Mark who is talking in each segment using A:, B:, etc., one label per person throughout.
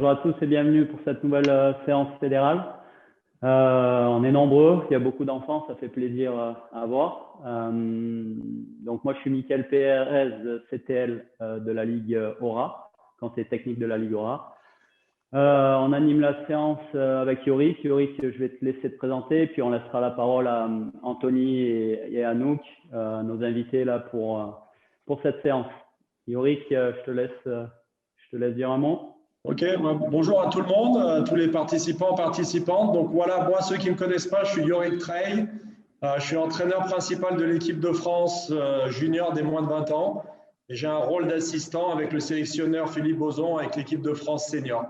A: bonjour à tous et bienvenue pour cette nouvelle séance fédérale. On est nombreux, il y a beaucoup d'enfants, ça fait plaisir à voir. Donc moi je suis Mickaël Pérez, CTL de la Ligue Aura, conseiller technique de la Ligue Aura. On anime la séance avec Yorick. Yorick, je vais te laisser te présenter, puis on laissera la parole à Anthony et Anouk, nos invités là pour cette séance. Yorick, je te laisse dire un mot.
B: Ok, bonjour à tout le monde, à tous les participants, participantes. Donc voilà, moi, ceux qui ne me connaissent pas, je suis Yorick Trey. Je suis entraîneur principal de l'équipe de France junior des moins de 20 ans. Et j'ai un rôle d'assistant avec le sélectionneur Philippe Bozon avec l'équipe de France senior.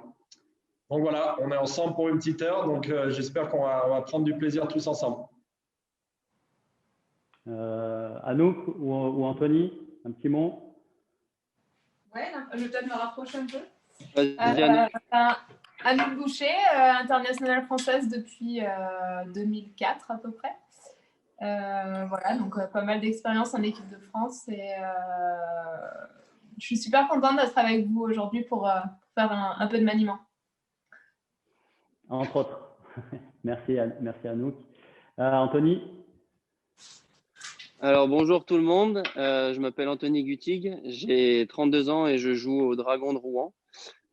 B: Donc voilà, on est ensemble pour une petite heure. Donc j'espère qu'on va prendre du plaisir tous ensemble.
A: Anouk ou Anthony, un petit mot?
C: Ouais, je vais peut-être me rapprocher un peu. Anouk Boucher, internationale française depuis 2004 à peu près. Voilà, donc pas mal d'expérience en équipe de France et je suis super contente d'être avec vous aujourd'hui pour faire un peu de maniement.
A: Entre autres. Merci Anouk. Anthony?
D: Alors bonjour tout le monde, je m'appelle Anthony Gutig, j'ai 32 ans et je joue au Dragon de Rouen.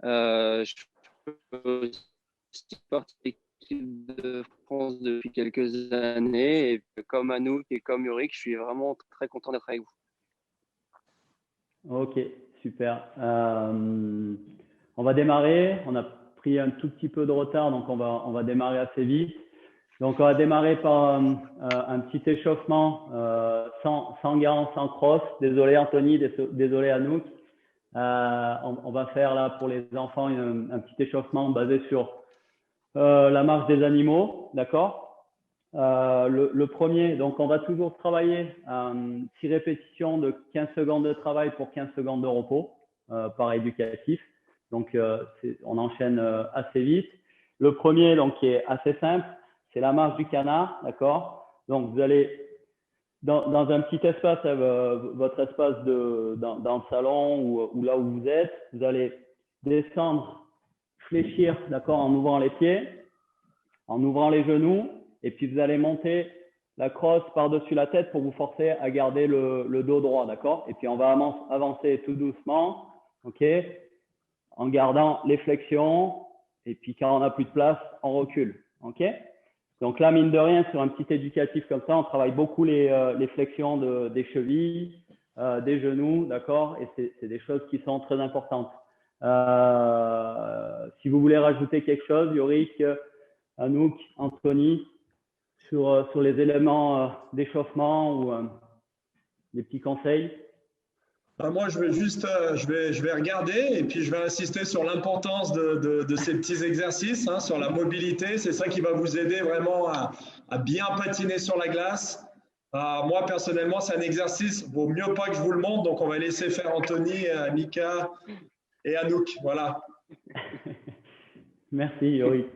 D: Je fais aussi partie de l'équipe de France depuis quelques années et comme Anouk et comme Yorick, je suis vraiment très content d'être avec vous.
A: Ok, super. On va démarrer, on a pris un tout petit peu de retard, donc on va démarrer assez vite. Donc, on va démarrer par un petit échauffement sans garant, sans cross. Désolé Anthony, désolé Anouk. On va faire là pour les enfants un petit échauffement basé sur la marche des animaux, d'accord? Le premier, donc on va toujours travailler 6 répétitions de 15 secondes de travail pour 15 secondes de repos par éducatif. Donc, on enchaîne assez vite. Le premier, donc, qui est assez simple, c'est la marche du canard, d'accord? Donc, vous allez dans un petit espace, votre espace dans le salon ou là où vous êtes, vous allez descendre, fléchir, d'accord, en ouvrant les pieds, en ouvrant les genoux, et puis vous allez monter la crosse par-dessus la tête pour vous forcer à garder le dos droit, d'accord? Et puis on va avancer tout doucement, ok? En gardant les flexions, et puis quand on n'a plus de place, on recule, ok? Donc là, mine de rien, sur un petit éducatif comme ça, on travaille beaucoup les flexions des chevilles, des genoux, d'accord? Et c'est des choses qui sont très importantes. Si vous voulez rajouter quelque chose, Yorick, Anouk, Anthony, sur les éléments d'échauffement ou des petits conseils?
B: Moi, je vais juste, je vais regarder et puis je vais insister sur l'importance de ces petits exercices, hein, sur la mobilité. C'est ça qui va vous aider vraiment à bien patiner sur la glace. Moi, personnellement, c'est un exercice, vaut mieux pas que je vous le montre, donc on va laisser faire Anthony, Mika et Anouk. Voilà.
A: Merci, Yorick.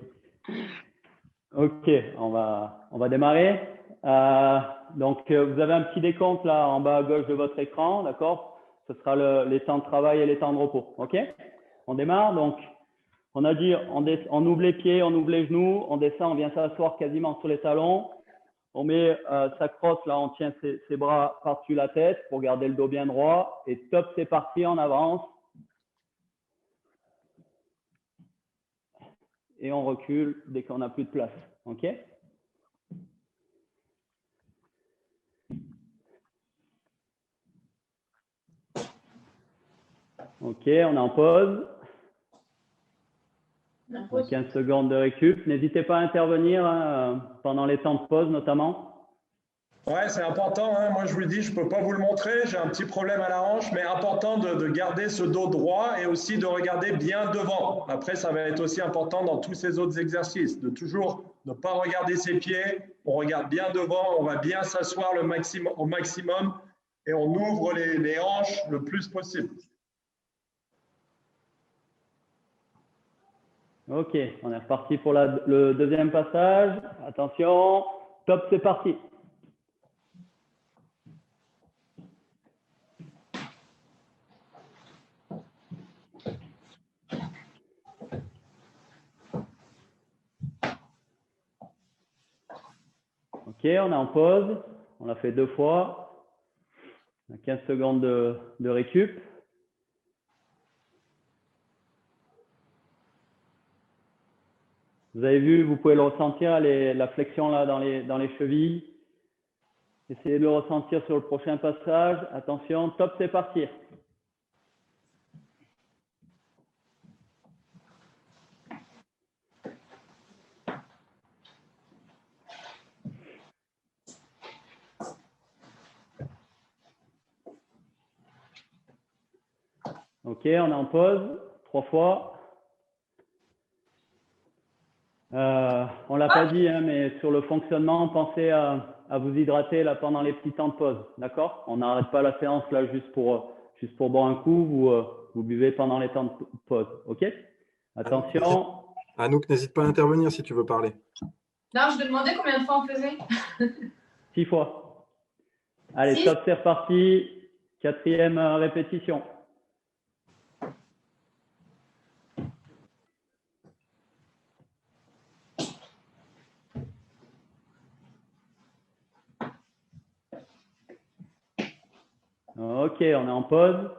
A: Ok, on va démarrer. Donc, vous avez un petit décompte là en bas à gauche de votre écran, d'accord? Ce sera les temps de travail et les temps de repos. Ok? On démarre. Donc, on a dit, on ouvre les pieds, on ouvre les genoux, on descend, on vient s'asseoir quasiment sur les talons. On met sa crosse là, on tient ses bras par-dessus la tête pour garder le dos bien droit. Et top, c'est parti, on avance. Et on recule dès qu'on n'a plus de place. Ok? Ok, on est en pause. On a 15 secondes de récup. N'hésitez pas à intervenir pendant les temps de pause notamment.
B: Ouais, c'est important, hein. Moi, je vous le dis, je ne peux pas vous le montrer. J'ai un petit problème à la hanche, mais important de garder ce dos droit et aussi de regarder bien devant. Après, ça va être aussi important dans tous ces autres exercices, de toujours ne pas regarder ses pieds. On regarde bien devant, on va bien s'asseoir au maximum et on ouvre les hanches le plus possible.
A: Ok, on est reparti pour le deuxième passage. Attention, top, c'est parti. Ok, on est en pause. On l'a fait 2 fois. On a 15 secondes de récup. Vous avez vu, vous pouvez le ressentir, la flexion là dans les chevilles. Essayez de le ressentir sur le prochain passage. Attention, top, c'est parti. Ok, on est en pause, 3 fois. On l'a pas dit, hein, mais sur le fonctionnement, pensez à vous hydrater là pendant les petits temps de pause, d'accord? On n'arrête pas la séance là juste pour boire un coup, vous buvez pendant les temps de pause, ok? Attention.
E: Anouk, n'hésite pas à intervenir si tu veux parler.
C: Non, je te demandais combien de fois on faisait.
A: 6 fois. Allez,
C: 6.
A: top, c'est reparti. 4e répétition. Ok, on est en pause.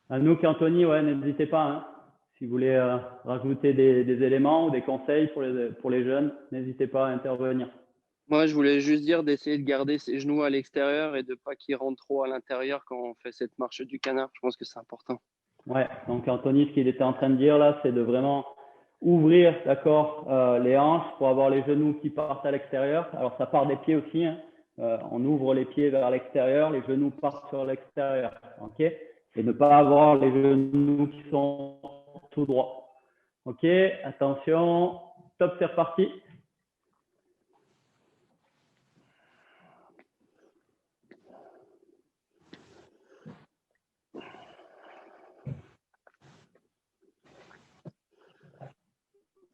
A: Anouk, Anthony, ouais, n'hésitez pas. Hein. Si vous voulez rajouter des éléments ou des conseils pour les jeunes, n'hésitez pas à intervenir.
D: Moi, je voulais juste dire d'essayer de garder ses genoux à l'extérieur et de pas qu'ils rentrent trop à l'intérieur quand on fait cette marche du canard. Je pense que c'est important.
A: Ouais, donc Anthony, ce qu'il était en train de dire là, c'est de vraiment ouvrir, d'accord, les hanches pour avoir les genoux qui partent à l'extérieur. Alors, ça part des pieds aussi. Hein. On ouvre les pieds vers l'extérieur, les genoux partent sur l'extérieur. Ok? Et ne pas avoir les genoux qui sont tout droits. Ok? Attention. Top, c'est reparti.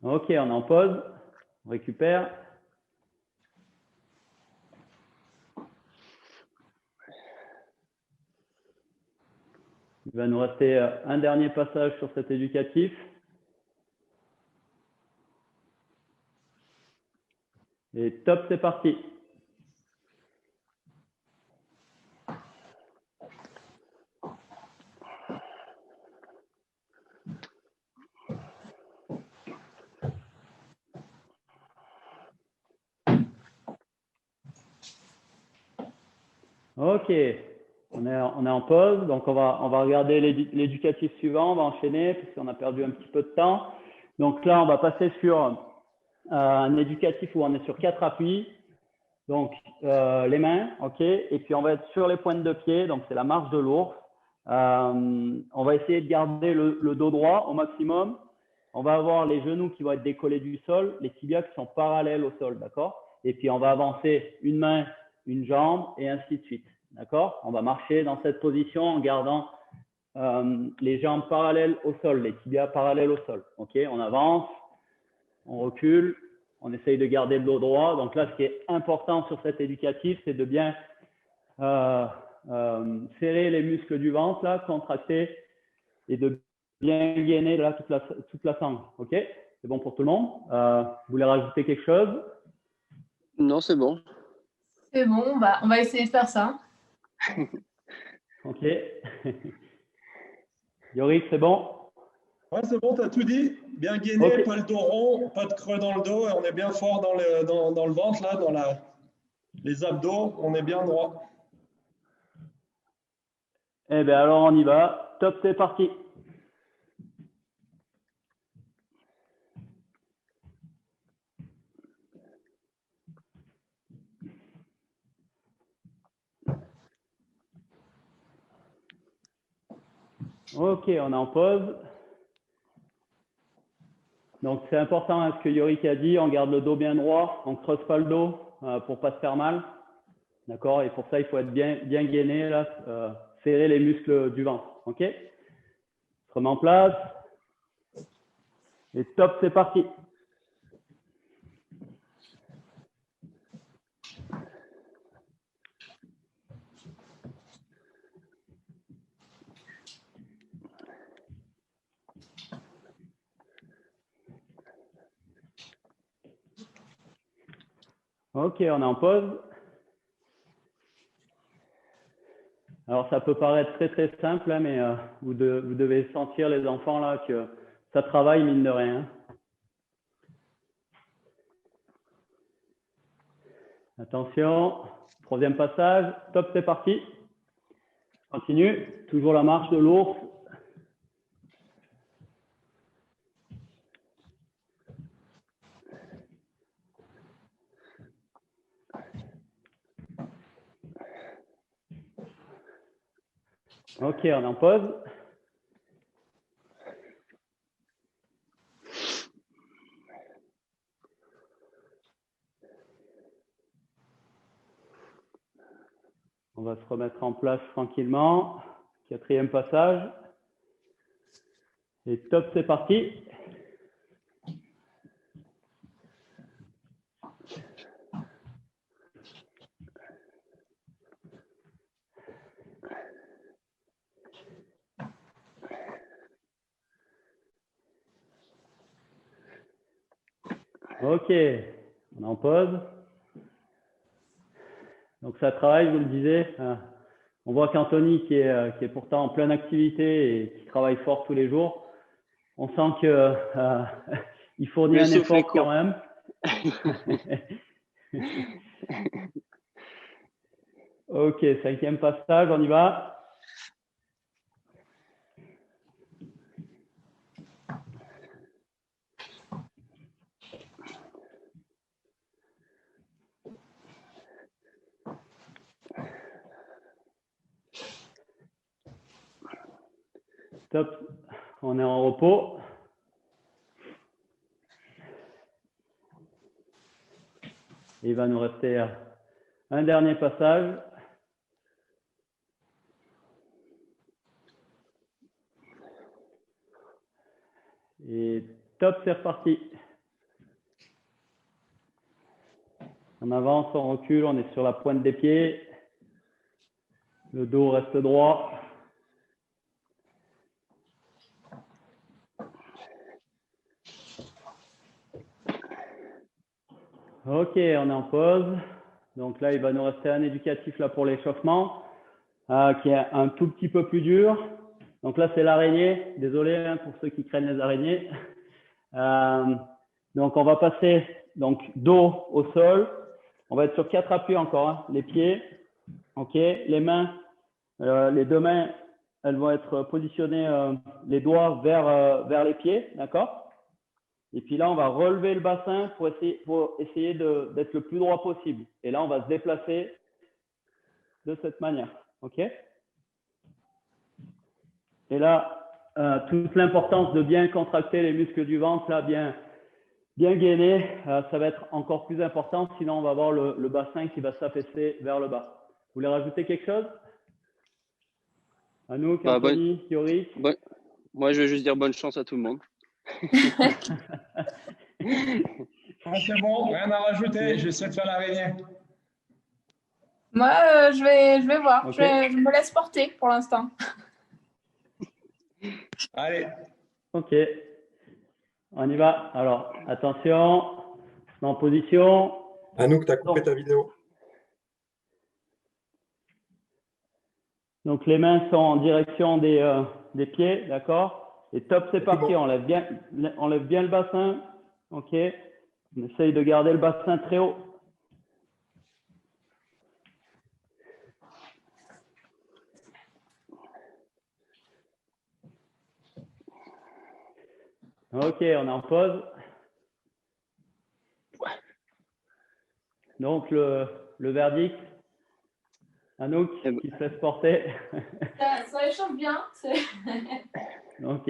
A: Ok, on est en pause. On récupère. Il va nous rester un dernier passage sur cet éducatif. Et top, c'est parti. Ok, on est en pause, donc on va regarder l'éducatif suivant, on va enchaîner puisqu'on a perdu un petit peu de temps. Donc là, on va passer sur un éducatif où on est sur 4 appuis. Donc les mains, ok, et puis on va être sur les pointes de pied, donc c'est la marche de l'ours. On va essayer de garder le dos droit au maximum. On va avoir les genoux qui vont être décollés du sol, les tibias qui sont parallèles au sol, d'accord? Et puis on va avancer une main, une jambe et ainsi de suite, d'accord? On va marcher dans cette position en gardant les jambes parallèles au sol, les tibias parallèles au sol, ok? On avance, on recule, on essaye de garder le dos droit. Donc là, ce qui est important sur cet éducatif, c'est de bien serrer les muscles du ventre, là, contracter et de bien gainer là, toute la sangle. Ok? C'est bon pour tout le monde? Vous voulez rajouter quelque chose?
D: Non, c'est bon.
C: C'est bon, on va essayer de faire ça.
A: Ok. Yorick, c'est bon?
B: Ouais, c'est bon, tu as tout dit. Bien gainé,
A: Okay.
B: pas le dos rond, pas de creux dans le dos. Et on est bien fort dans le ventre, là, dans les abdos. On est bien droit.
A: Eh bien, alors on y va. Top, c'est parti. Ok, on est en pause. Donc, c'est important hein, ce que Yorick a dit. On garde le dos bien droit. On ne creuse pas le dos pour pas se faire mal. D'accord? Et pour ça, il faut être bien gainé, là, serrer les muscles du ventre. OK? On se remet en place. Et top, c'est parti. Ok, on est en pause. Alors, ça peut paraître très, très simple, hein, mais vous devez sentir, les enfants, là, que ça travaille, mine de rien. Attention, troisième passage. Top, c'est parti. Continue. Toujours la marche de l'ours. Ok, on est en pause. On va se remettre en place tranquillement. Quatrième passage. Et top, c'est parti. Ok, on est en pause. Donc ça travaille, je vous le disais. On voit qu'Anthony, qui est pourtant en pleine activité et qui travaille fort tous les jours, on sent que il fournit un effort quand même. Ok, cinquième passage, on y va. Top, on est en repos. Il va nous rester un dernier passage. Et top, c'est reparti. On avance, on recule, on est sur la pointe des pieds. Le dos reste droit. Ok, on est en pause. Donc là, il va nous rester un éducatif là pour l'échauffement, qui est un tout petit peu plus dur. Donc là, c'est l'araignée. Désolé hein, pour ceux qui craignent les araignées. Donc on va passer donc dos au sol. On va être sur 4 appuis encore. Hein. Les pieds, ok. Les mains, les deux mains, elles vont être positionnées, les doigts vers les pieds, d'accord. Et puis là, on va relever le bassin pour essayer d'être le plus droit possible. Et là, on va se déplacer de cette manière. OK? Et là, toute l'importance de bien contracter les muscles du ventre, là, bien gainer, ça va être encore plus important. Sinon, on va avoir le bassin qui va s'affaisser vers le bas. Vous voulez rajouter quelque chose? Anouk, Anthony, Yorick?
D: Moi, je veux juste dire bonne chance à tout le monde.
B: C'est bon, rien à rajouter. J'essaie de faire l'araignée.
C: Moi, je vais voir. Okay. Je me laisse porter pour l'instant.
B: Allez.
A: Ok. On y va. Alors, attention. En position.
E: Anouk, tu as coupé ta vidéo.
A: Donc, les mains sont en direction des pieds, d'accord? Et top, c'est parti. Bon. On lève bien le bassin. OK. On essaye de garder le bassin très haut. OK, on est en pause. Donc, le verdict, Anouk, qui se laisse porter.
C: Ça échauffe bien.
A: OK.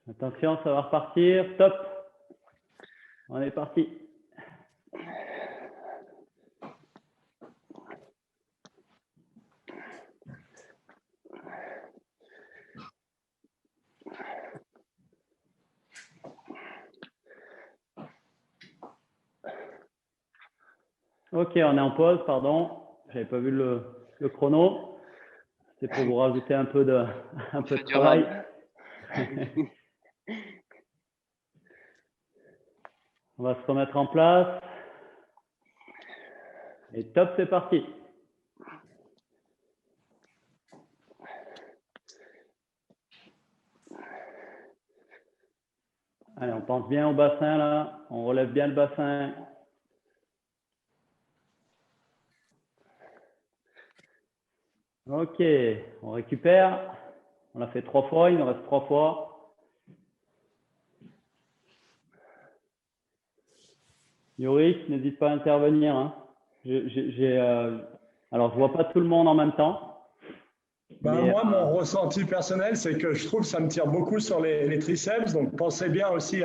A: Attention, ça va repartir. Top. On est parti. Ok, on est en pause, pardon. J'avais pas vu le chrono. C'est pour vous rajouter un peu de travail. On va se remettre en place. Et top, c'est parti. Allez, on pense bien au bassin là. On relève bien le bassin. Ok, on récupère. On l'a fait 3 fois, il nous reste 3 fois. Yorick, n'hésite pas à intervenir. Hein. Alors, je vois pas tout le monde en même temps.
B: Ben, moi, mon ressenti personnel, c'est que je trouve que ça me tire beaucoup sur les triceps. Donc, pensez bien aussi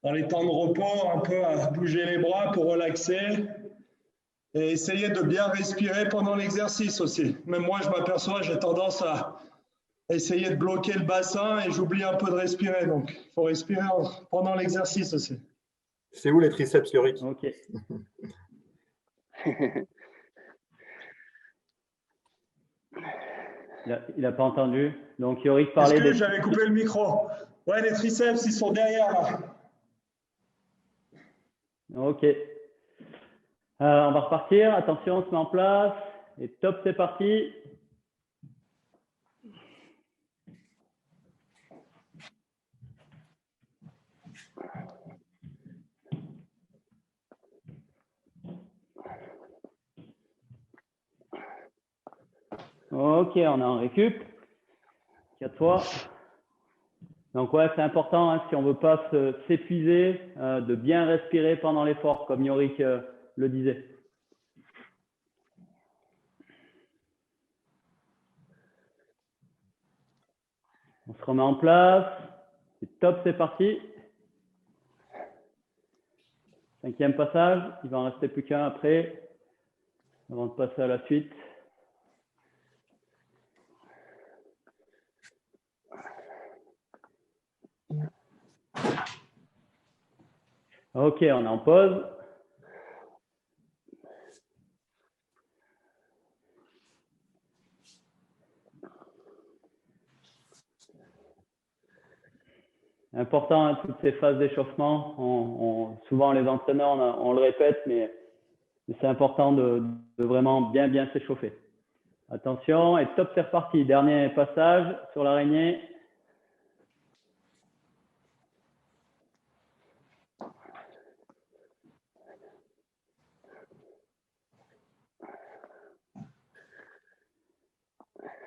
B: dans les temps de repos, un peu à bouger les bras pour relaxer. Et essayer de bien respirer pendant l'exercice aussi. Même moi, je m'aperçois, j'ai tendance à essayer de bloquer le bassin et j'oublie un peu de respirer. Donc, il faut respirer pendant l'exercice aussi.
E: C'est où les triceps, Yorick?
A: Ok. Il n'a pas entendu. Donc, Yorick parlait
B: Est-ce que j'avais coupé le micro? Ouais, les triceps, ils sont derrière là.
A: Ok. On va repartir. Attention, on se met en place. Et top, c'est parti. Ok, on est en récup. 4 fois. Donc, ouais, c'est important, hein, si on ne veut pas s'épuiser, de bien respirer pendant l'effort, comme Yorick le disait. On se remet en place. C'est top, c'est parti. 5e passage. Il va en rester plus qu'un après, avant de passer à la suite. Ok, on est en pause. Important, hein, toutes ces phases d'échauffement. Souvent, les entraîneurs, on le répète, mais c'est important de vraiment bien s'échauffer. Attention, et top, c'est reparti. Dernier passage sur l'araignée.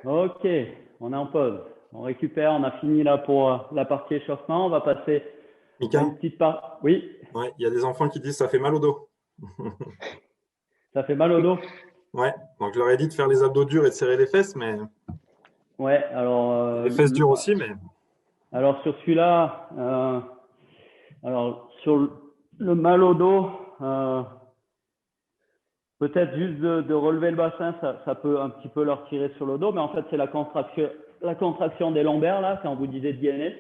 A: Ok, on est en pause. On récupère, on a fini là pour la partie échauffement. On va passer
E: Mika,
A: à une petite partie. Oui,
E: ouais, il y a des enfants qui disent ça fait mal au dos.
A: ça fait mal au dos.
E: Ouais, donc je leur ai dit de faire les abdos durs et de serrer les fesses, mais
A: Ouais, alors.
E: les fesses dures aussi, mais
A: Alors sur celui-là, alors sur le mal au dos, peut-être juste de relever le bassin, ça peut un petit peu leur tirer sur le dos, mais en fait c'est la contraction des lombaires là, quand vous disiez DNS,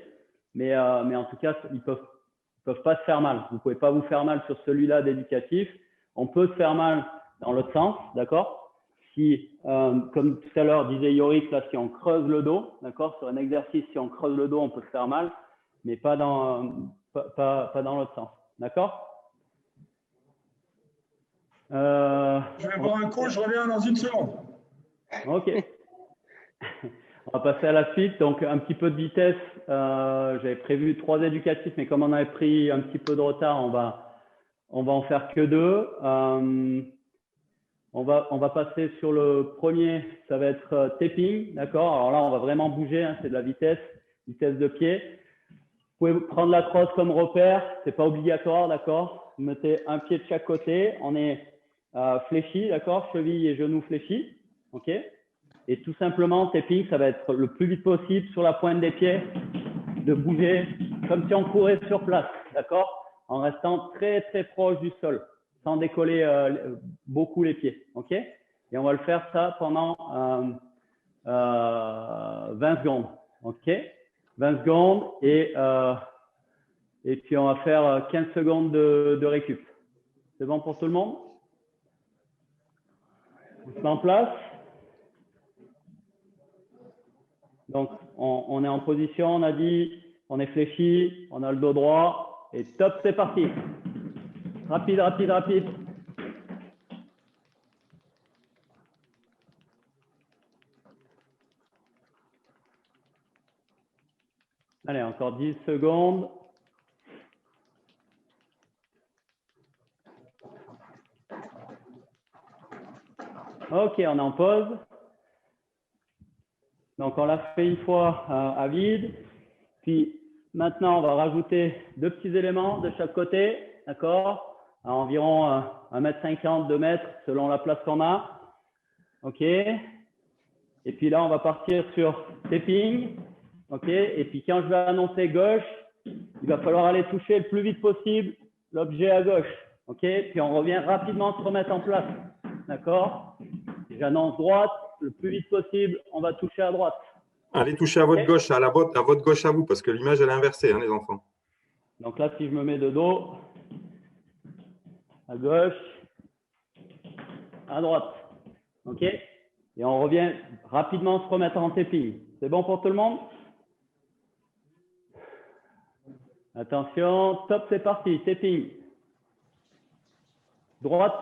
A: mais en tout cas ils peuvent pas se faire mal. Vous pouvez pas vous faire mal sur celui-là d'éducatif. On peut se faire mal dans l'autre sens, d'accord? Si, comme tout à l'heure disait Yorick, là, si on creuse le dos, d'accord, sur un exercice, si on creuse le dos, on peut se faire mal, mais pas dans l'autre sens, d'accord?
B: Je vais boire un coup, je reviens dans une seconde.
A: Ok. On va passer à la suite. Donc, un petit peu de vitesse. J'avais prévu 3 éducatifs, mais comme on avait pris un petit peu de retard, on va en faire que 2. On va passer sur le premier, ça va être tapping, d'accord? Alors là, on va vraiment bouger, hein, c'est de la vitesse de pied. Vous pouvez prendre la crosse comme repère, c'est pas obligatoire, d'accord? Vous mettez un pied de chaque côté, on est fléchi, d'accord? Cheville et genoux fléchis, ok? Et tout simplement, tapping, ça va être le plus vite possible sur la pointe des pieds, de bouger comme si on courait sur place, d'accord? En restant très proche du sol, sans décoller beaucoup les pieds, ok? Et on va le faire ça pendant 20 secondes, ok? 20 secondes et puis on va faire 15 secondes de récup. C'est bon pour tout le monde? On se met en place. Donc, on est en position, on a dit, on est fléchi, on a le dos droit et top, c'est parti. Rapide, rapide, rapide. Allez, encore 10 secondes. Ok, on est en pause. Donc, on l'a fait une fois à vide. Puis, maintenant, on va rajouter 2 petits éléments de chaque côté. D'accord? À environ 1,50 m, 2 mètres, selon la place qu'on a. OK. Et puis là, on va partir sur tapping. OK. Et puis, quand je vais annoncer gauche, il va falloir aller toucher le plus vite possible l'objet à gauche. OK. Puis, on revient rapidement se remettre en place. D'accord? J'annonce droite, le plus vite possible, on va toucher à droite.
E: Allez toucher à votre gauche, à votre gauche à vous, parce que l'image elle est inversée, hein, les enfants.
A: Donc là, si je me mets de dos, à gauche, à droite. OK? Et on revient rapidement se remettre en tapping. C'est bon pour tout le monde? Attention, top, c'est parti. Tapping. Droite.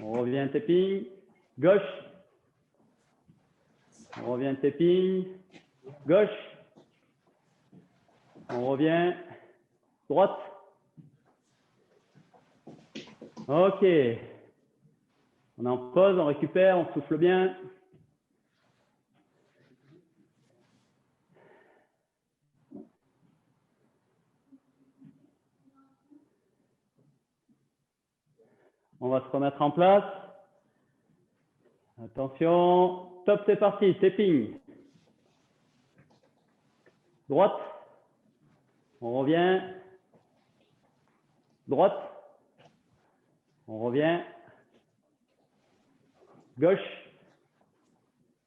A: On revient tapping. Gauche. On revient tapping. Gauche. On revient. Droite. OK. On est en pause, on récupère, on souffle bien. On va se remettre en place. Attention. Top, c'est parti. Tapping. Droite. On revient. Droite. On revient. Gauche.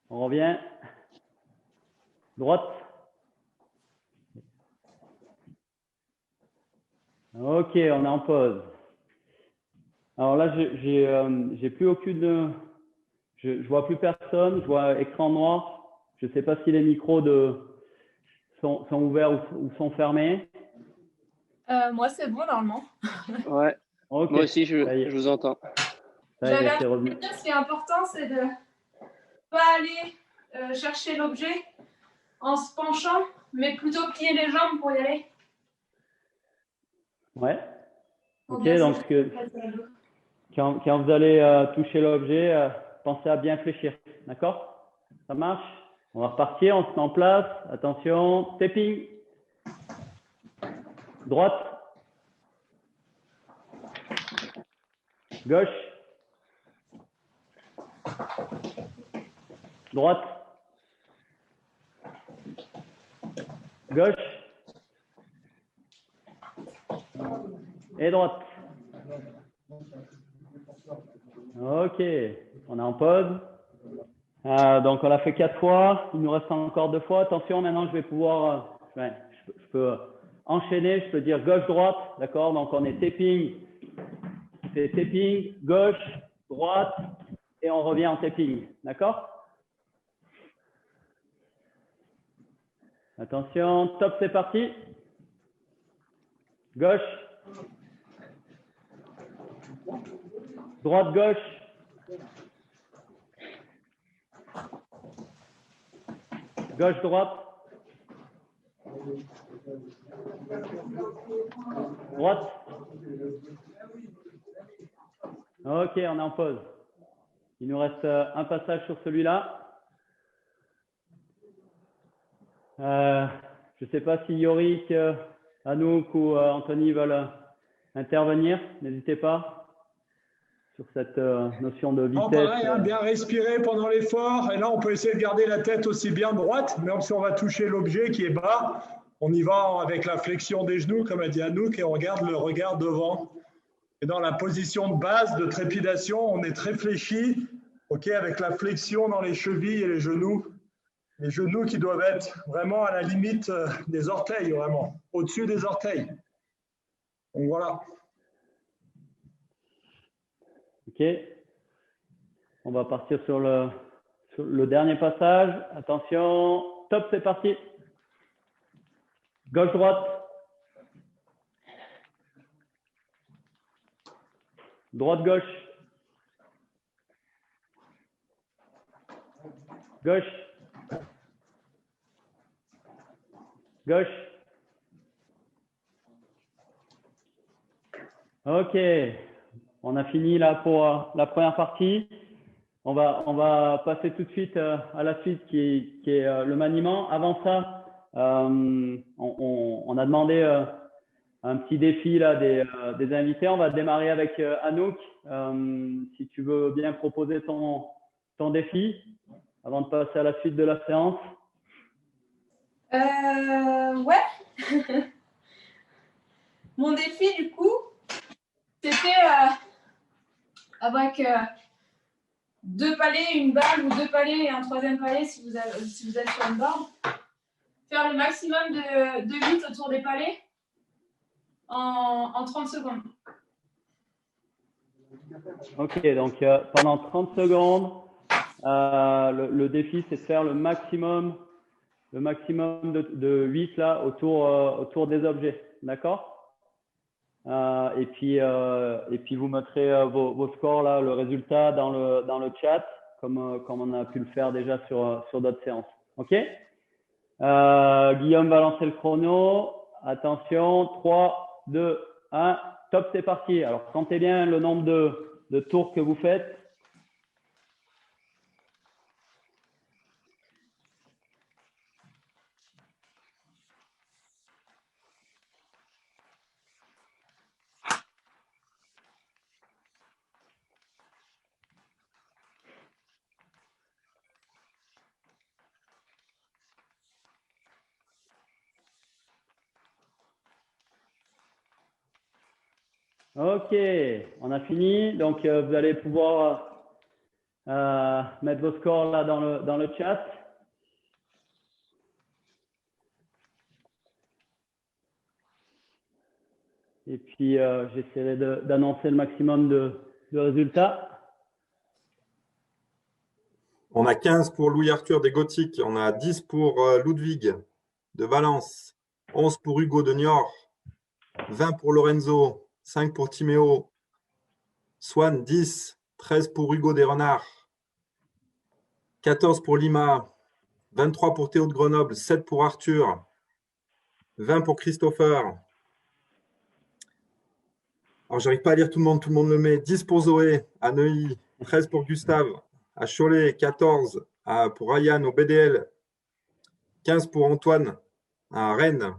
A: On revient. Droite. OK, on est en pause. Alors là, j'ai plus aucune. Je vois plus personne. Je vois écran noir. Je ne sais pas si les micros sont ouverts ou sont fermés.
C: Moi, c'est bon normalement.
D: Ouais.
A: Okay.
D: Moi aussi, je vous entends.
C: J'avais à dire, ce qui est important, c'est de ne pas aller chercher l'objet en se penchant, mais plutôt plier les jambes pour y aller.
A: Ouais. Ok, donc quand vous allez toucher l'objet, pensez à bien fléchir. D'accord? Ça marche? On va repartir, on se met en place. Attention, tapping. Droite. Gauche. Droite. Gauche. Et droite. Ok, on est en pause. Donc, on l'a fait 4 fois. Il nous reste encore 2 fois. Attention, maintenant, je vais pouvoir… je peux enchaîner. Je peux dire gauche-droite. D'accord? Donc, on est tapping. C'est tapping, gauche, droite. Et on revient en tapping. D'accord? Attention, top, c'est parti. Gauche. Droite, gauche. Gauche, droite. Droite. Ok, on est en pause. Il nous reste un passage sur celui-là. Je ne sais pas si Yorick, Anouk ou Anthony veulent intervenir. N'hésitez pas sur cette notion de vitesse.
B: Non, pareil, hein, bien respirer pendant l'effort. Et là, on peut essayer de garder la tête aussi bien droite, même si on va toucher l'objet qui est bas. On y va avec la flexion des genoux, comme a dit Anouk, et on garde le regard devant. Et dans la position de base de trépidation, on est très fléchi, avec la flexion dans les chevilles et les genoux. Les genoux qui doivent être vraiment à la limite des orteils, vraiment, au-dessus des orteils. Donc voilà.
A: Ok. On va partir sur le dernier passage. Attention. Top, c'est parti. Gauche-droite. Droite, gauche. Gauche. Gauche. Ok. On a fini là pour la première partie. On va passer tout de suite à la suite qui est le maniement. Avant ça, on a demandé un petit défi là des invités. On va démarrer avec Anouk. Si tu veux bien proposer ton défi avant de passer à la suite de la séance.
C: Ouais. Mon défi, du coup, c'était avec 2 palets, une balle ou 2 palets et un 3e palais si vous êtes sur une borne. Faire le maximum de 8 autour des palets en 30 secondes.
A: Ok, donc pendant 30 secondes, le défi, c'est de faire le maximum de 8 là autour des objets. D'accord? Et puis vous mettrez vos scores là, le résultat dans le chat, comme on a pu le faire déjà sur d'autres séances. Ok? Guillaume va lancer le chrono. Attention, 3, 2, 1, top, c'est parti. Alors, comptez bien le nombre de tours que vous faites. Ok, on a fini. Donc, vous allez pouvoir mettre vos scores là dans le chat. Et puis, j'essaierai d'annoncer le maximum de résultats.
E: On a 15 pour Louis-Arthur des Gothiques. On a 10 pour Ludwig de Valence. 11 pour Hugo de Niort. 20 pour Lorenzo. 5 pour Timéo. Swan, 10. 13 pour Hugo des Renards. 14 pour Lima. 23 pour Théo de Grenoble. 7 pour Arthur. 20 pour Christopher. Alors, j'arrive pas à lire tout le monde le met. 10 pour Zoé à Neuilly. 13 pour Gustave à Cholet. 14 pour Ryan au BDL. 15 pour Antoine à Rennes.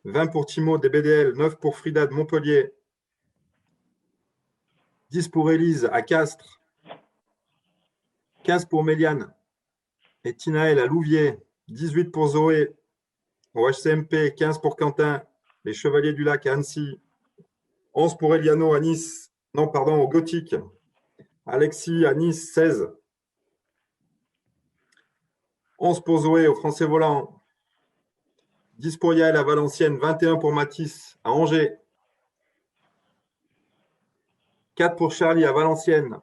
E: 20 pour Timo des BDL. 9 pour Frida de Montpellier. 10 pour Élise à Castres. 15 pour Méliane et Tinaël à Louviers. 18 pour Zoé au HCMP. 15 pour Quentin, les Chevaliers du Lac à Annecy. 11 pour Eliano à Nice. Non, pardon, au Gothique. Alexis à Nice, 16. 11 pour Zoé au Français Volant. 10 pour Yael à Valenciennes. 21 pour Mathis à Angers. 4 pour Charlie à Valenciennes.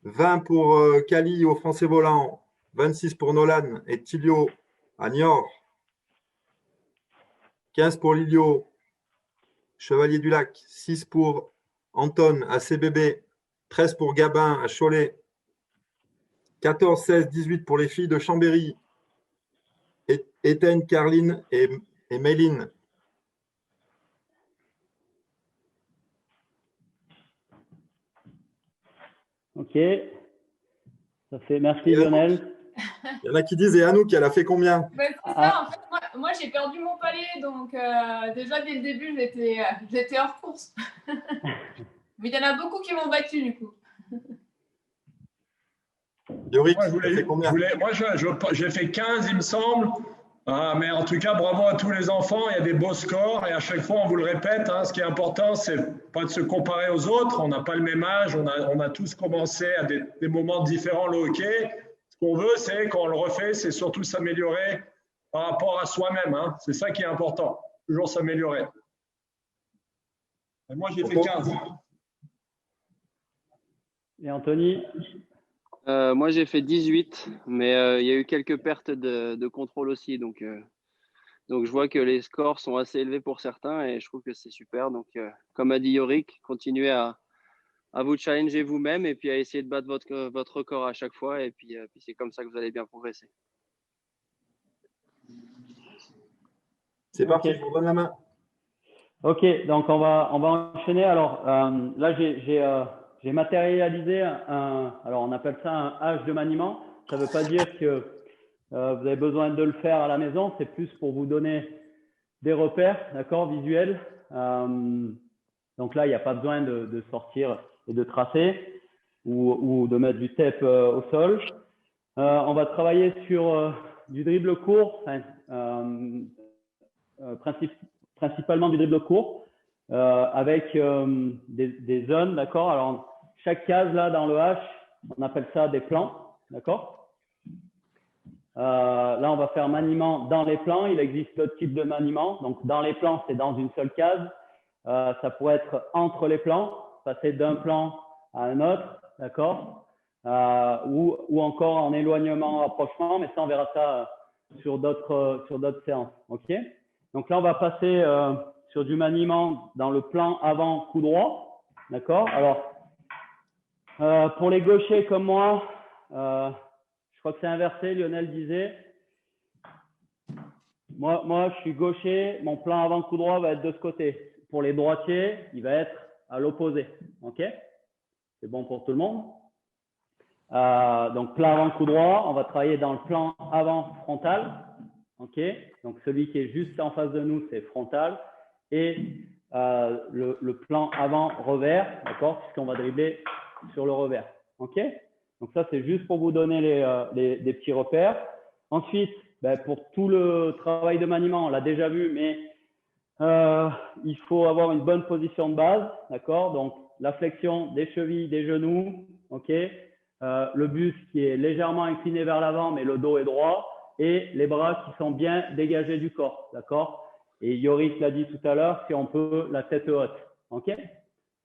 E: 20 pour Cali au Français Volant. 26 pour Nolan et Tilio à Niort. 15 pour Lilio, Chevalier du Lac. 6 pour Anton à CBB. 13 pour Gabin à Cholet. 14, 16, 18 pour les filles de Chambéry. Étienne, Carline et Méline.
A: Ok. Ça fait merci Lionel.
E: Il y en a qui disent, et Anouk, elle a fait combien?
C: C'est ça, en fait, moi j'ai perdu mon palais, donc déjà dès le début, j'étais hors course. Mais il y en a beaucoup qui m'ont battu du coup.
E: Yorick, tu as fait combien?
B: Moi, j'ai fait 15, il me semble. Mais en tout cas, bravo à tous les enfants. Il y a des beaux scores et à chaque fois, on vous le répète, ce qui est important, c'est pas de se comparer aux autres. On n'a pas le même âge. On a tous commencé à des moments différents le hockey. Ce qu'on veut, c'est quand on le refait, c'est surtout s'améliorer par rapport à soi-même. C'est ça qui est important. Toujours s'améliorer. Et moi, j'ai fait 15.
A: Et Anthony?
D: Moi, j'ai fait 18, mais il y a eu quelques pertes de contrôle aussi. Donc, Donc, je vois que les scores sont assez élevés pour certains et je trouve que c'est super. Donc, comme a dit Yorick, continuez à vous challenger vous-même et puis à essayer de battre votre record à chaque fois. Et puis c'est comme ça que vous allez bien progresser.
E: C'est parti, je vous donne la main.
A: Ok, donc on va enchaîner. Alors là, j'ai matérialisé alors on appelle ça un hache de maniement. Ça ne veut pas dire que vous avez besoin de le faire à la maison. C'est plus pour vous donner des repères, d'accord, visuels. Donc là, il n'y a pas besoin de sortir et de tracer ou de mettre du tape au sol. On va travailler sur du dribble court, principalement du dribble court, avec des zones, d'accord. Alors, chaque case là dans le H, on appelle ça des plans, d'accord. Là, on va faire maniement dans les plans. Il existe d'autres types de maniement. Donc, dans les plans, c'est dans une seule case. Ça pourrait être entre les plans, passer d'un plan à un autre, d'accord, ou encore en éloignement, rapprochement, mais ça, on verra ça sur d'autres séances, ok. Donc là, on va passer sur du maniement dans le plan avant coup droit, d'accord. Alors, pour les gauchers comme moi, je crois que c'est inversé, Lionel disait. Moi, je suis gaucher, mon plan avant coup droit va être de ce côté. Pour les droitiers, il va être à l'opposé. Ok? C'est bon pour tout le monde? Donc, plan avant coup droit, on va travailler dans le plan avant frontal. Ok? Donc, celui qui est juste en face de nous, c'est frontal. Et le plan avant revers, d'accord? Puisqu'on va dribbler sur le revers. Ok? Donc, ça, c'est juste pour vous donner des petits repères. Ensuite, pour tout le travail de maniement, on l'a déjà vu, mais il faut avoir une bonne position de base, d'accord? Donc, la flexion des chevilles, des genoux, ok? Le buste qui est légèrement incliné vers l'avant, mais le dos est droit, et les bras qui sont bien dégagés du corps, d'accord? Et Yorick l'a dit tout à l'heure, si on peut, la tête haute, ok?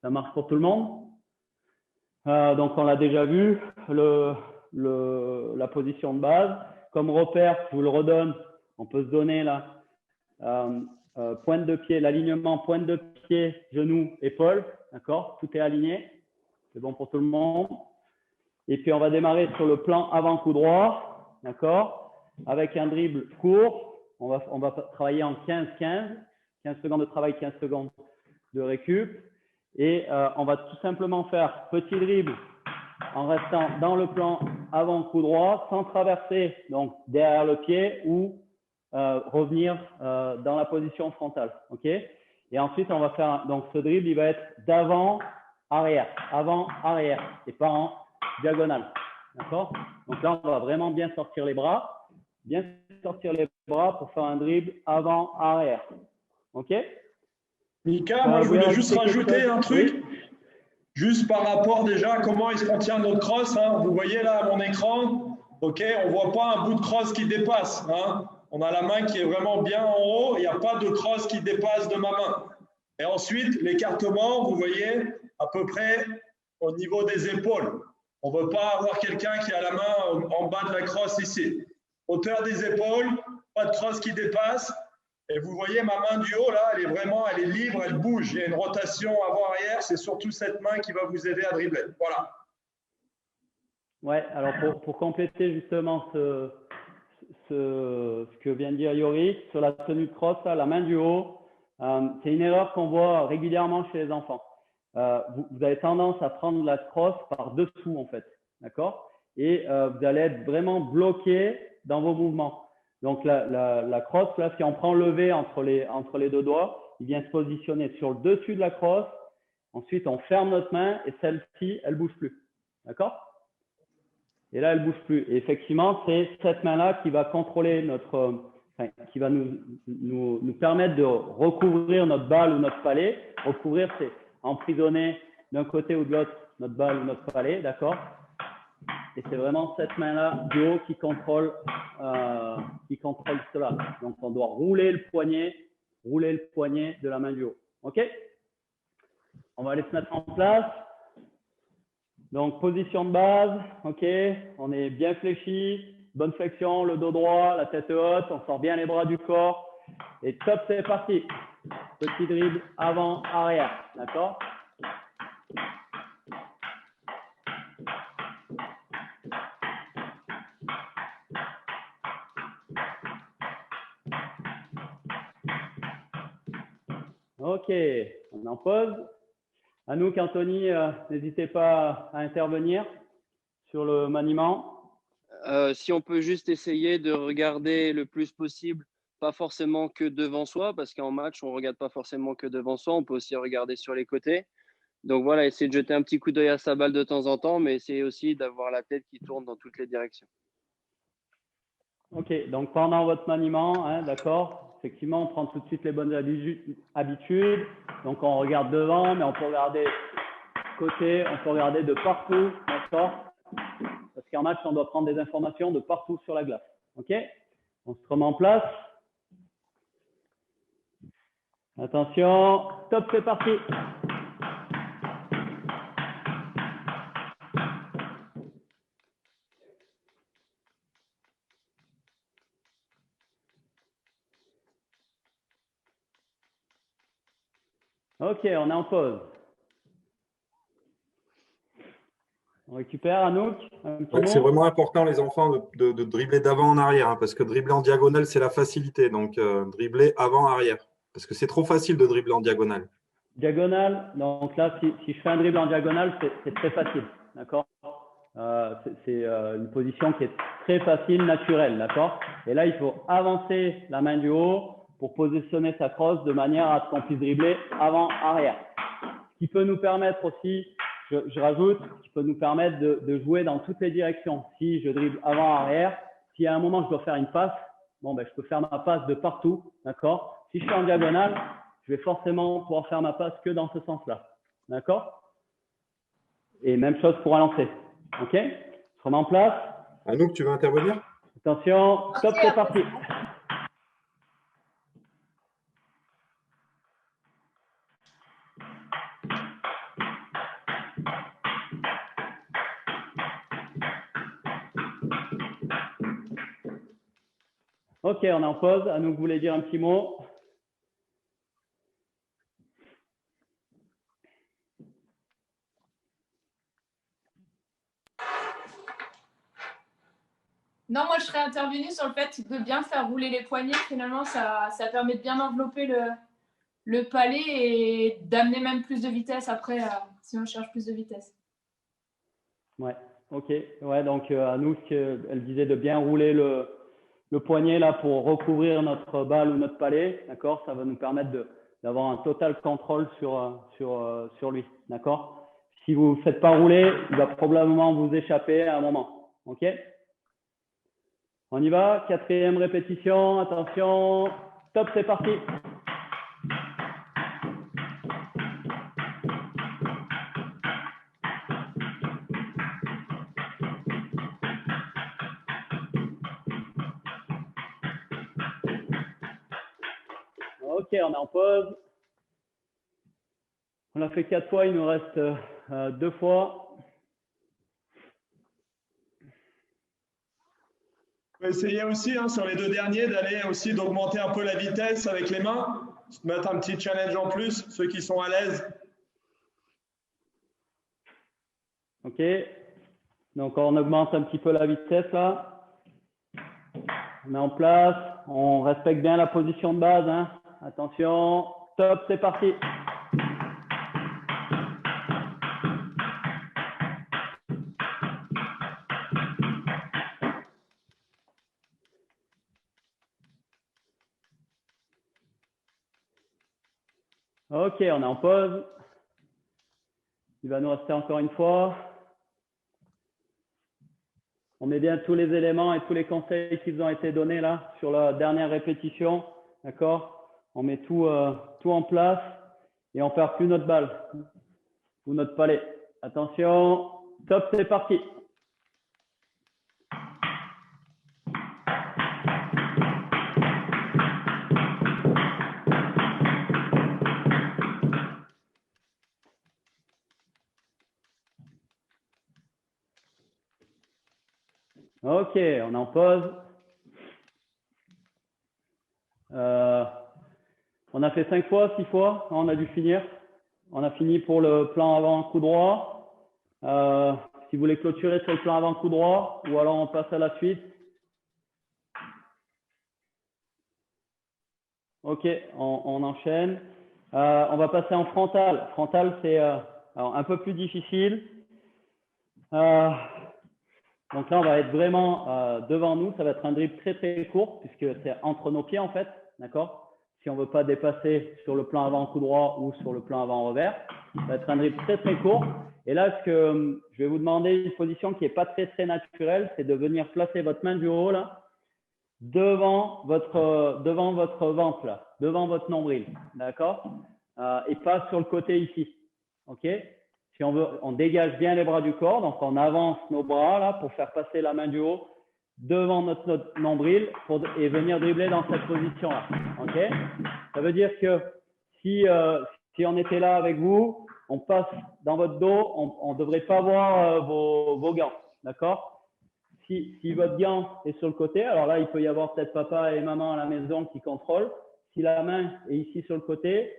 A: Ça marche pour tout le monde? Donc, on l'a déjà vu, la position de base. Comme repère, je vous le redonne, on peut se donner là, pointe de pied, l'alignement pointe de pied, genou, épaule, d'accord? Tout est aligné, c'est bon pour tout le monde. Et puis, on va démarrer sur le plan avant coup droit, d'accord? Avec un dribble court, on va travailler en 15-15, 15 secondes de travail, 15 secondes de récup. Et on va tout simplement faire petit dribble en restant dans le plan avant coup droit, sans traverser donc derrière le pied ou revenir dans la position frontale. Ok? Et ensuite, on va faire donc ce dribble, il va être d'avant, arrière, avant, arrière, et pas en diagonale. D'accord? Donc là, on va vraiment bien sortir les bras pour faire un dribble avant, arrière. Ok?
B: Mika, moi je voulais juste rajouter un truc.
A: Oui.
B: Juste par rapport déjà à comment est-ce qu'on tient notre crosse. Hein. Vous voyez là à mon écran, ok, on ne voit pas un bout de crosse qui dépasse. Hein. On a la main qui est vraiment bien en haut, il n'y a pas de crosse qui dépasse de ma main. Et ensuite, l'écartement, vous voyez, à peu près au niveau des épaules. On ne veut pas avoir quelqu'un qui a la main en bas de la crosse ici. Hauteur des épaules, pas de crosse qui dépasse. Et vous voyez ma main du haut, là, elle est libre, elle bouge. Il y a une rotation avant-arrière. C'est surtout cette main qui va vous aider à dribbler. Voilà.
A: Ouais, alors pour compléter justement ce que vient de dire Yorick, sur la tenue de crosse, là, la main du haut, c'est une erreur qu'on voit régulièrement chez les enfants. Vous avez tendance à prendre la crosse par dessous, en fait. D'accord? Et vous allez être vraiment bloqué dans vos mouvements. Donc, la crosse, là, si on prend le levé entre les deux doigts, il vient se positionner sur le dessus de la crosse. Ensuite, on ferme notre main et celle-ci, elle ne bouge plus. D'accord? Et là, elle ne bouge plus. Et effectivement, c'est cette main-là qui va contrôler qui va nous permettre de recouvrir notre balle ou notre palais. Recouvrir, c'est emprisonner d'un côté ou de l'autre notre balle ou notre palais. D'accord? Et c'est vraiment cette main-là du haut qui contrôle cela. Donc, on doit rouler le poignet de la main du haut. OK? On va aller se mettre en place. Donc, position de base. OK? On est bien fléchi. Bonne flexion, le dos droit, la tête haute. On sort bien les bras du corps. Et top, c'est parti. Petit dribble avant, arrière. D'accord? Ok, on en pause. Anouk, Anthony, n'hésitez pas à intervenir sur le maniement.
D: Si on peut juste essayer de regarder le plus possible, pas forcément que devant soi, parce qu'en match, on ne regarde pas forcément que devant soi, on peut aussi regarder sur les côtés. Donc voilà, essayer de jeter un petit coup d'œil à sa balle de temps en temps, mais essayer aussi d'avoir la tête qui tourne dans toutes les directions.
A: Ok, donc pendant votre maniement, hein, d'accord, effectivement, on prend tout de suite les bonnes habitudes. Donc on regarde devant, mais on peut regarder côté, on peut regarder de partout, d'accord? Parce qu'en match, on doit prendre des informations de partout sur la glace. Ok? On se remet en place. Attention, top, c'est parti. Ok, on est en pause. On récupère, Anouk, un petit
E: C'est
A: mot.
E: vraiment important, les enfants, de dribbler d'avant en arrière, hein, parce que dribbler en diagonale, c'est la facilité. Donc, dribbler avant-arrière, parce que c'est trop facile de dribbler en diagonale.
A: Diagonale, donc là, si je fais un dribble en diagonale, c'est très facile, d'accord? C'est une position qui est très facile, naturelle, d'accord? Et là, il faut avancer la main du haut pour positionner sa crosse de manière à ce qu'on puisse dribbler avant-arrière. Ce qui peut nous permettre aussi, je rajoute, qui peut nous permettre de jouer dans toutes les directions. Si je dribble avant-arrière, si à un moment je dois faire une passe, bon, ben, je peux faire ma passe de partout, d'accord? Si je suis en diagonale, je vais forcément pouvoir faire ma passe que dans ce sens-là, d'accord? Et même chose pour un lancer, ok? Je remets en place.
E: Anouk, tu veux intervenir?
A: Attention, top, c'est parti. Ok, on est en pause. Anouk voulait dire un petit mot.
C: Non, moi je serais intervenue sur le fait de bien faire rouler les poignets. Finalement, ça permet de bien envelopper le palais et d'amener même plus de vitesse après, si on cherche plus de vitesse.
A: Ouais, ok. Ouais, donc Anouk, elle disait de bien rouler le poignet là pour recouvrir notre balle ou notre palais, d'accord? Ça va nous permettre d'avoir un total contrôle sur lui, d'accord? Si vous ne faites pas rouler, il va probablement vous échapper à un moment, ok? On y va, 4e répétition, attention, top, c'est parti. Ok, on est en pause. On l'a fait 4 fois, il nous reste 2 fois.
B: On peut essayer aussi, hein, sur les 2 derniers, d'aller aussi d'augmenter un peu la vitesse avec les mains, se mettre un petit challenge en plus, ceux qui sont à l'aise.
A: Ok, donc on augmente un petit peu la vitesse là. On met en place, on respecte bien la position de base, hein. Attention, top, c'est parti. Ok, on est en pause. Il va nous rester encore une fois. On met bien tous les éléments et tous les conseils qui vous ont été donnés là sur la dernière répétition. D'accord? On met tout en place et on ne perd plus notre balle ou notre palais. Attention, top, c'est parti. Ok, on est en pause. On a fait 5 fois, 6 fois. On a dû finir. On a fini pour le plan avant coup droit. Si vous voulez clôturer sur le plan avant coup droit, ou alors on passe à la suite. Ok, on enchaîne. On va passer en frontal. Frontal, c'est un peu plus difficile. Donc là, on va être vraiment devant nous. Ça va être un dribble très, très court puisque c'est entre nos pieds en fait. D'accord? Si on ne veut pas dépasser sur le plan avant coup droit ou sur le plan avant revers, ça va être un dribble très, très court. Et là, ce que je vais vous demander, une position qui n'est pas très, très naturelle, c'est de venir placer votre main du haut là, devant votre ventre, là, devant votre nombril. D'accord? Et pas sur le côté ici. OK? Si on veut, on dégage bien les bras du corps, donc on avance nos bras là pour faire passer la main du haut devant notre nombril et venir dribbler dans cette position-là. OK? Ça veut dire que si on était là avec vous, on passe dans votre dos, on ne devrait pas voir vos gants. D'accord? Si votre gant est sur le côté, alors là, il peut y avoir peut-être papa et maman à la maison qui contrôlent. Si la main est ici sur le côté,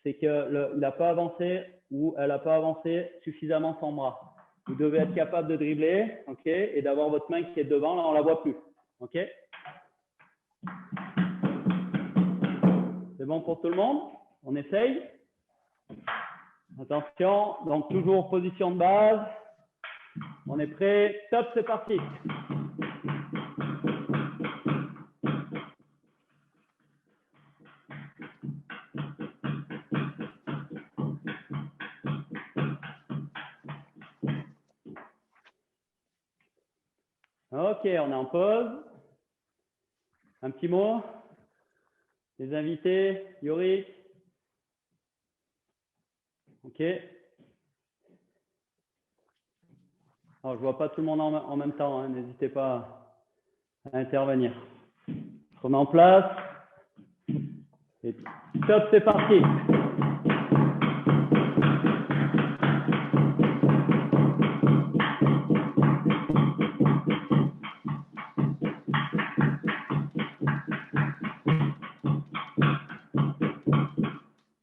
A: c'est qu'il n'a pas avancé ou elle n'a pas avancé suffisamment son bras. Vous devez être capable de dribbler, ok, et d'avoir votre main qui est devant, là on ne la voit plus. Ok? C'est bon pour tout le monde? On essaye? Attention, donc toujours position de base. On est prêt? Top, c'est parti! Ok, on est en pause. Un petit mot? Les invités, Yorick? Ok. Alors, je ne vois pas tout le monde en même temps, hein. N'hésitez pas à intervenir. Je remets en place. Et top, c'est parti.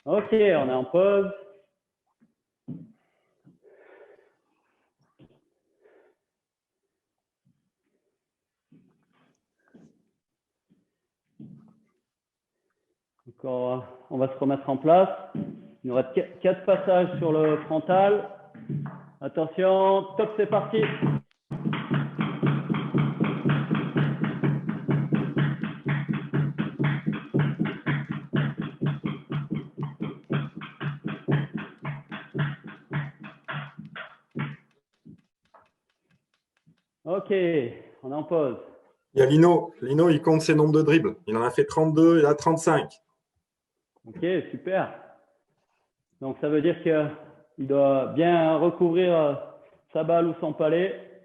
A: Ok, on est en pause. Encore, on va se remettre en place. Il nous reste 4 passages sur le frontal. Attention, top, c'est parti. Ok, on est en pause.
E: Il y a Lino. Lino, il compte ses nombres de dribbles. Il en a fait 32, il a 35.
A: Ok, super. Donc, ça veut dire qu'il doit bien recouvrir sa balle ou son palais.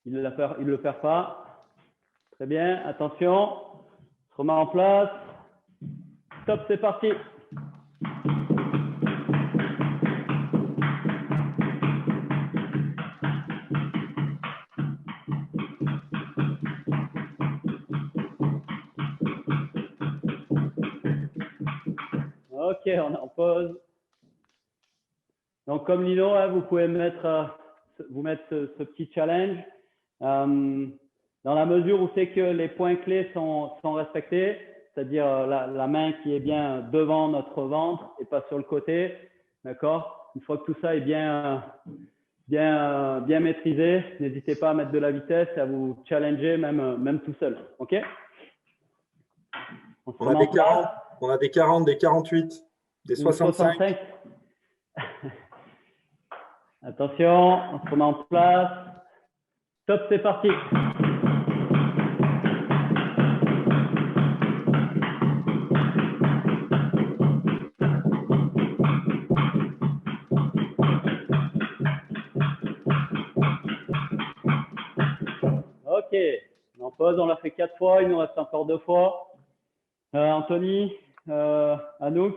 A: Il ne le perd pas. Très bien, attention. On se remet en place. Top, c'est parti. Ok, on est en pause. Donc, comme Lino, hein, vous pouvez vous mettre ce petit challenge. Dans la mesure où c'est que les points clés sont respectés, c'est-à-dire la main qui est bien devant notre ventre et pas sur le côté. D'accord? Une fois que tout ça est bien maîtrisé, n'hésitez pas à mettre de la vitesse et à vous challenger même tout seul. OK?
E: On a des 40, des 48, des 65.
A: Attention, on se remet en place. Top, c'est parti. Ok, on en pause, on l'a fait 4 fois, il nous reste encore 2 fois. Anthony, Anouk.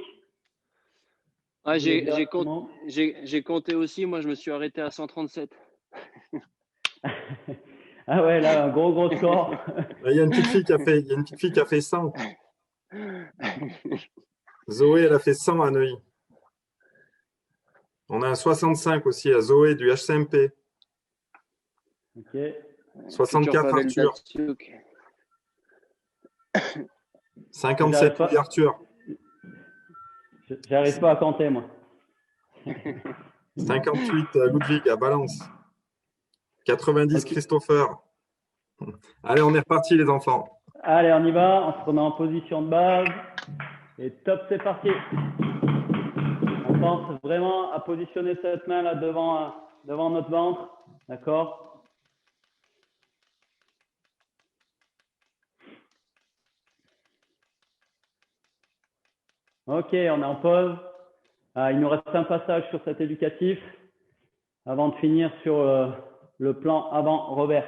D: Ah, j'ai compté aussi, moi je me suis arrêté à 137.
A: Ah ouais, là, un gros score.
E: Il y a une petite fille qui a fait 100. Zoé, elle a fait 100 à Neuilly. On a un 65 aussi à Zoé du HCMP.
A: Ok.
E: 64
D: Pavel
E: Arthur.
D: Datsuk.
E: 57 Louis Arthur.
A: J'arrive pas à compter, moi.
E: 58 Ludwig à Valence. 90
A: Ok.
E: Christopher. Allez, on est reparti les enfants.
A: Allez, on y va. On se remet en position de base. Et top, c'est parti. On pense vraiment à positionner cette main là devant notre ventre. D'accord? Ok, on est en pause. Il nous reste un passage sur cet éducatif avant de finir sur le plan avant-revers.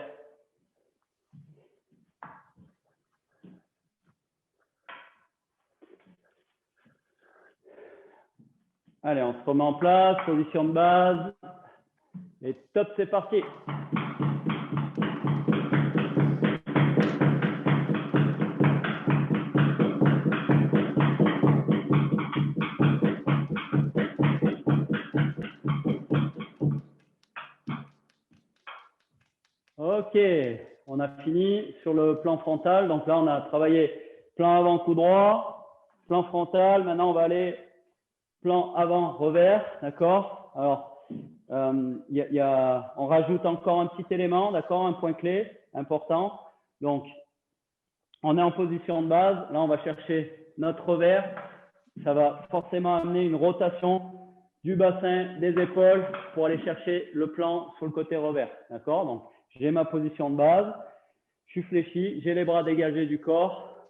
A: Allez, on se remet en place, position de base. Et top, c'est parti. Ok, on a fini sur le plan frontal. Donc là, on a travaillé plan avant, coup droit, plan frontal. Maintenant, on va aller plan avant, revers. D'accord? Alors, on rajoute encore un petit élément, d'accord? Un point clé important. Donc, on est en position de base. Là, on va chercher notre revers. Ça va forcément amener une rotation du bassin, des épaules pour aller chercher le plan sur le côté revers. D'accord? Donc, j'ai ma position de base, je suis fléchi, j'ai les bras dégagés du corps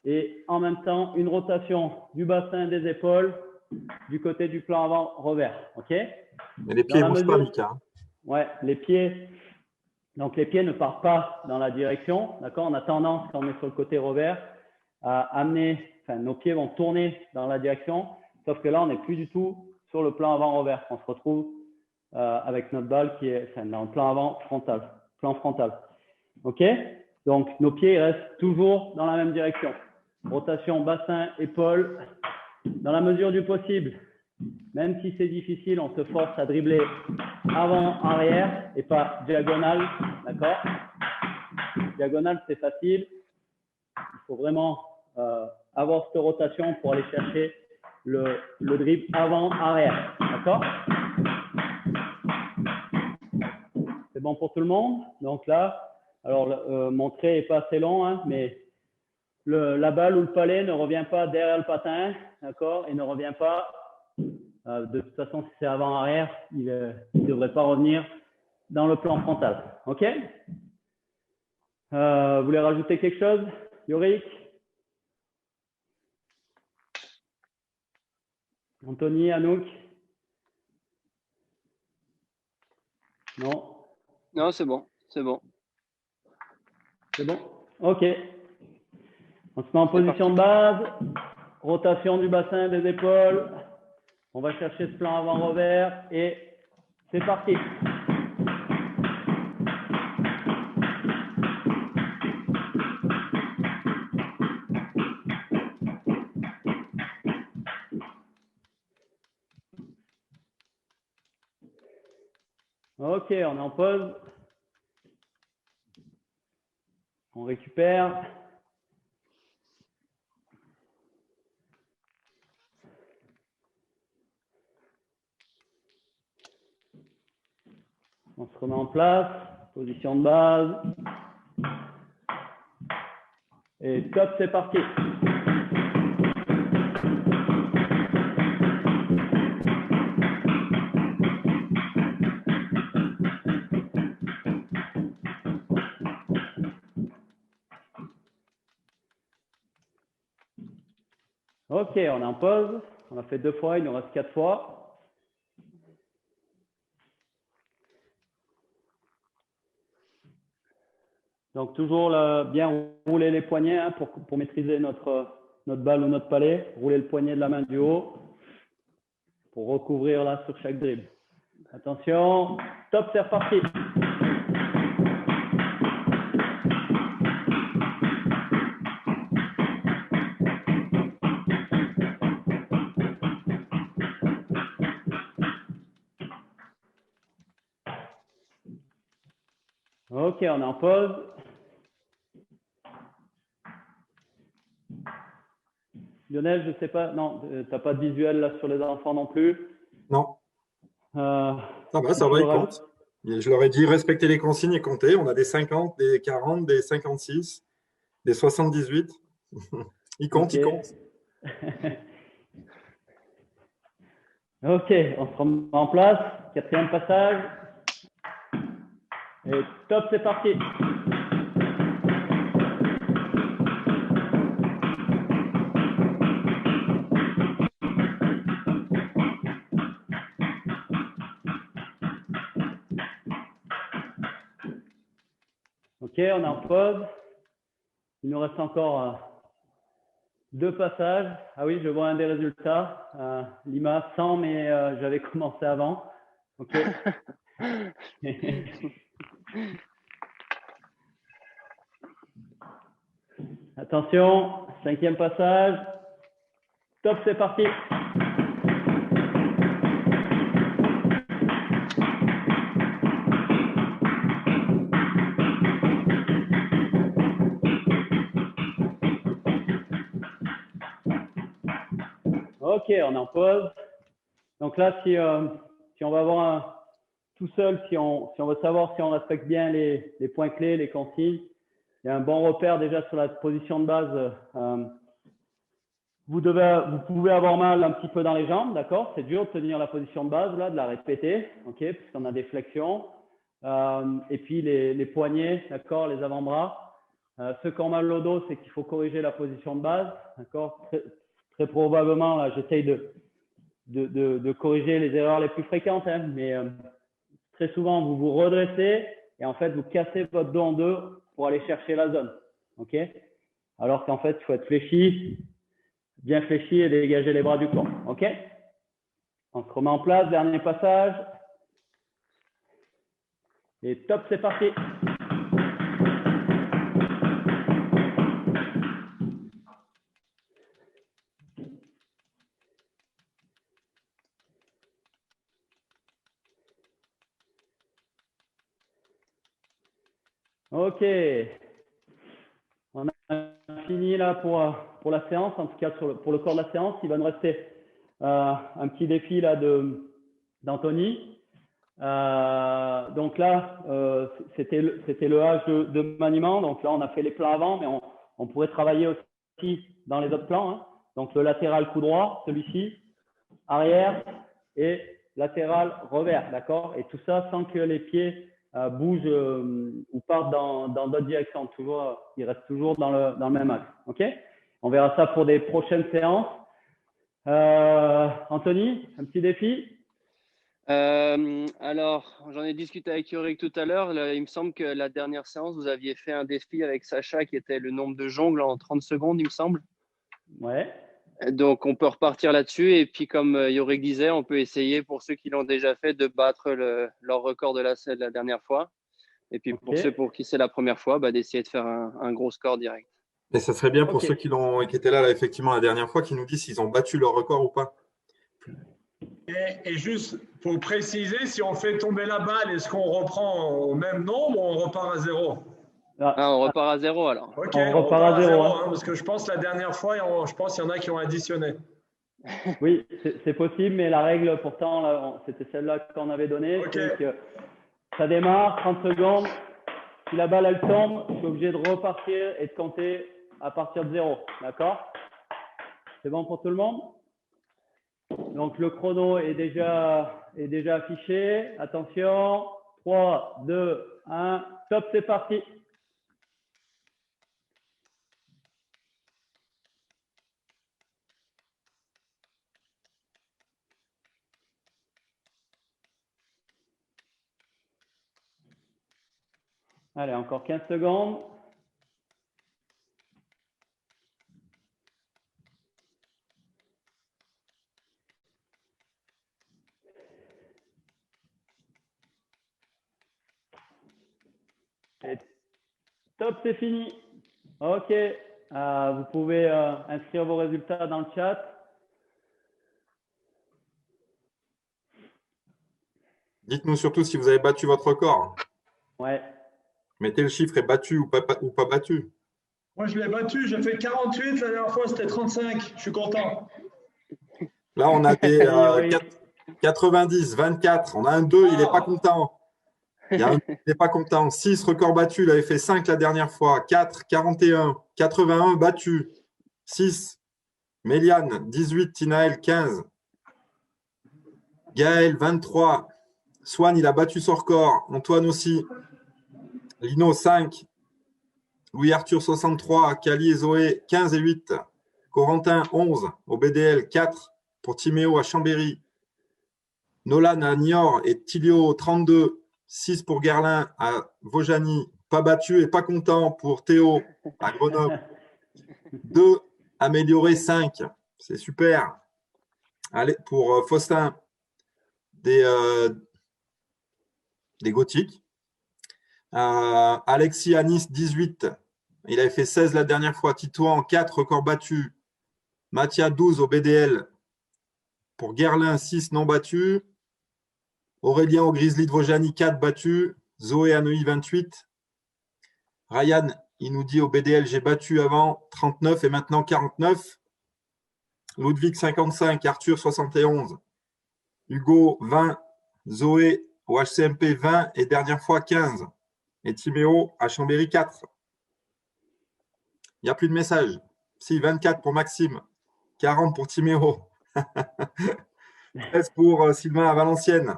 A: et en même temps, une rotation du bassin, des épaules du côté du plan avant revers. OK?
E: Mais les pieds ne bougent pas, Mika.
A: Ouais, les pieds. Donc, les pieds ne partent pas dans la direction. D'accord? On a tendance, quand on est sur le côté revers, à amener, enfin, nos pieds vont tourner dans la direction. Sauf que là, on n'est plus du tout sur le plan avant revers. On se retrouve avec notre balle qui est dans le plan avant frontal, plan frontal. OK? Donc, nos pieds restent toujours dans la même direction. Rotation bassin, épaule, dans la mesure du possible. Même si c'est difficile, on se force à dribbler avant, arrière et pas diagonale. D'accord? Diagonale, c'est facile. Il faut vraiment avoir cette rotation pour aller chercher le dribble avant, arrière. D'accord? C'est bon pour tout le monde? Donc là, alors mon trait n'est pas assez long, hein, mais la balle ou le palais ne revient pas derrière le patin, d'accord? Et ne revient pas, de toute façon, si c'est avant-arrière, il ne devrait pas revenir dans le plan frontal. OK? Vous voulez rajouter quelque chose, Yorick? Anthony, Anouk? Non?
D: Non, c'est bon, c'est bon.
A: C'est bon? OK. On se met en position de base, rotation du bassin, des épaules. On va chercher ce plan avant-revers et c'est parti. Ok, on est en pause. On récupère. On se remet en place. Position de base. Et top, c'est parti. Ok, on est en pause. On a fait 2 fois, il nous reste 4 fois. Donc, toujours bien rouler les poignets hein, pour maîtriser notre balle ou notre palais. Rouler le poignet de la main du haut pour recouvrir là sur chaque dribble. Attention, top, c'est reparti. Ok, on est en pause. Lionel, je ne sais pas. Non, tu n'as pas de visuel là sur les enfants non plus.
E: Non,
A: Euh,
E: ça va, ils comptent. Et je leur ai dit respecter les consignes et compter. On a des 50, des 40, des 56, des 78. Ils comptent, ils comptent.
A: Ok, on se remet en place. Quatrième passage. Et top, c'est parti. Ok, on est en pause. Il nous reste encore 2 passages. Ah oui, je vois un des résultats. Lima 100, mais j'avais commencé avant. Ok. Attention, 5e passage. Top, c'est parti. Ok, on est en pause. Donc là, si on va avoir tout seul, si on veut savoir si on respecte bien les points clés, les consignes, il y a un bon repère déjà sur la position de base. Vous pouvez avoir mal un petit peu dans les jambes, d'accord? C'est dur de tenir la position de base, là, de la répéter, ok? Puisqu'on a des flexions. Et puis les poignets, d'accord? Les avant-bras. Ceux qui ont mal au dos, c'est qu'il faut corriger la position de base, d'accord? Très probablement, là, j'essaye de corriger les erreurs les plus fréquentes, hein, mais très souvent, vous vous redressez et en fait, vous cassez votre dos en deux pour aller chercher la zone, ok? Alors qu'en fait, il faut être fléchi, bien fléchi et dégager les bras du corps, ok? On se remet en place, dernier passage. Et top, c'est parti. Ok. On a fini là pour la séance, en tout cas pour le corps de la séance. Il va nous rester un petit défi là d'Anthony. Donc là, c'était le H de maniement. Donc là, on a fait les plans avant, mais on pourrait travailler aussi dans les autres plans, hein. Donc le latéral coup droit, celui-ci, arrière et latéral revers, d'accord? Et tout ça sans que les pieds bougent ou partent dans d'autres directions. Toujours, ils restent toujours dans le même axe, ok? On verra ça pour des prochaines séances. Anthony, un petit défi?
D: Alors, j'en ai discuté avec Yorick tout à l'heure. Il me semble que la dernière séance, vous aviez fait un défi avec Sacha qui était le nombre de jongles en 30 secondes, il me semble.
A: Ouais.
D: Donc, on peut repartir là-dessus. Et puis, comme Yorick disait, on peut essayer pour ceux qui l'ont déjà fait de battre leur record de la dernière fois. Et puis, pour ceux pour qui c'est la première fois, d'essayer de faire un gros score direct.
E: Et ça serait bien pour ceux qui étaient là, effectivement, la dernière fois, qui nous disent s'ils ont battu leur record ou pas.
B: Et juste pour préciser, si on fait tomber la balle, est-ce qu'on reprend au même nombre ou on repart à 0?
D: On repart à 0 alors.
B: Ok,
A: on repart à 0.
B: Hein, parce que je pense la dernière fois, je pense qu'il y en a qui ont additionné.
A: Oui, c'est possible, mais la règle, pourtant, c'était celle-là qu'on avait donnée.
B: Okay.
A: C'est que ça démarre, 30 secondes. Si la balle, elle tombe, je suis obligé de repartir et de compter à partir de 0. D'accord? C'est bon pour tout le monde? Donc, le chrono est déjà affiché. Attention. 3, 2, 1. Top, c'est parti. Allez, encore 15 secondes. Et top, c'est fini. OK. Vous pouvez inscrire vos résultats dans le chat.
E: Dites-nous surtout si vous avez battu votre record.
A: Ouais.
E: Mettez le chiffre est battu ou pas battu.
B: Moi, je l'ai battu. J'ai fait 48. La dernière fois, c'était 35. Je suis content.
E: Là, on a des
A: Oui.
E: 90, 24. On a un 2, il n'est pas content. Il y a un 2, il n'est pas content. 6, record battu. Il avait fait 5 la dernière fois. 4, 41. 81, battu. 6, Méliane. 18, Tinaël. 15. Gaël, 23. Swan, il a battu son record. Antoine aussi. Lino, 5. Louis-Arthur, 63. Cali et Zoé, 15 et 8. Corentin, 11. Au BDL, 4. Pour Timéo à Chambéry. Nolan à Niort et Tilio, 32. 6 pour Gerlin à Vaujany. Pas battu et pas content pour Théo à Grenoble. 2. Amélioré, 5. C'est super. Allez, pour Faustin, des gothiques. Alexis à Nice, 18. Il avait fait 16 la dernière fois. Titouan, 4, record battu. Mathia, 12 au BDL. Pour Gerlin, 6 non battu. Aurélien au Grizzly de Vaujany, 4 battu. Zoé à Neuilly, 28. Ryan, il nous dit au BDL, j'ai battu avant 39 et maintenant 49. Ludwig, 55. Arthur, 71. Hugo, 20. Zoé au HCMP, 20. Et dernière fois, 15. Et Timéo à Chambéry, 4. Il n'y a plus de messages. Si, 24 pour Maxime. 40 pour Timéo. 13 pour Sylvain à Valenciennes.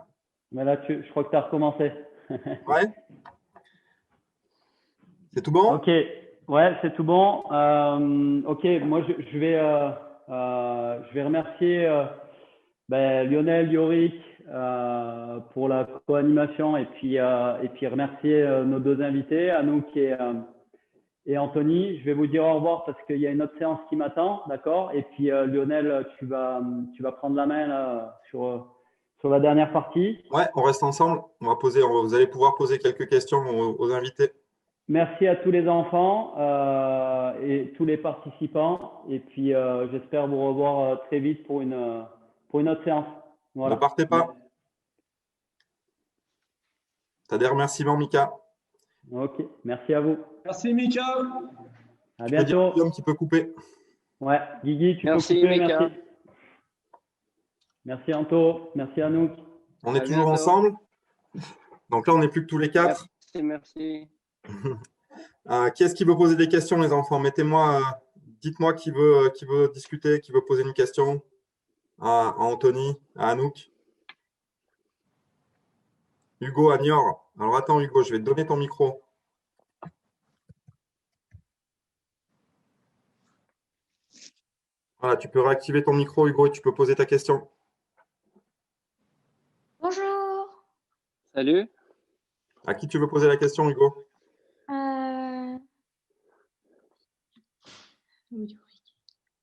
A: Mais là, je crois que tu as recommencé.
E: Ouais. C'est tout bon?
A: Ok, ouais, c'est tout bon. Ok, moi je vais remercier Lionel, Yorick pour la co-animation et puis remercier nos deux invités, Anouk et Anthony. Je vais vous dire au revoir parce qu'il y a une autre séance qui m'attend, d'accord? Et puis Lionel, tu vas prendre la main là, sur la dernière partie.
E: Ouais, on reste ensemble. Vous allez pouvoir poser quelques questions aux invités.
A: Merci à tous les enfants et tous les participants. Et puis, j'espère vous revoir très vite pour une autre séance. Voilà.
E: Ne partez pas. Tu as des remerciements, Mika?
A: Ok, merci à vous.
B: Merci, Mika.
A: À bientôt.
E: Guillaume qui peut couper.
A: Ouais, Guigui, tu
D: Merci,
A: peux couper.
D: Mika.
A: Merci. Merci, Anto. Merci, Anouk.
E: On est
D: À
E: toujours
D: bientôt.
E: ensemble. Donc là, on n'est plus que tous les 4.
D: Merci.
E: Qui est-ce qui veut poser des questions, les enfants? Dites-moi qui veut discuter, qui veut poser une question à Anthony, à Anouk. Hugo à Niort. Alors attends, Hugo, je vais te donner ton micro. Voilà, tu peux réactiver ton micro, Hugo, et tu peux poser ta question.
F: Bonjour.
D: Salut.
E: À qui tu veux poser la question, Hugo?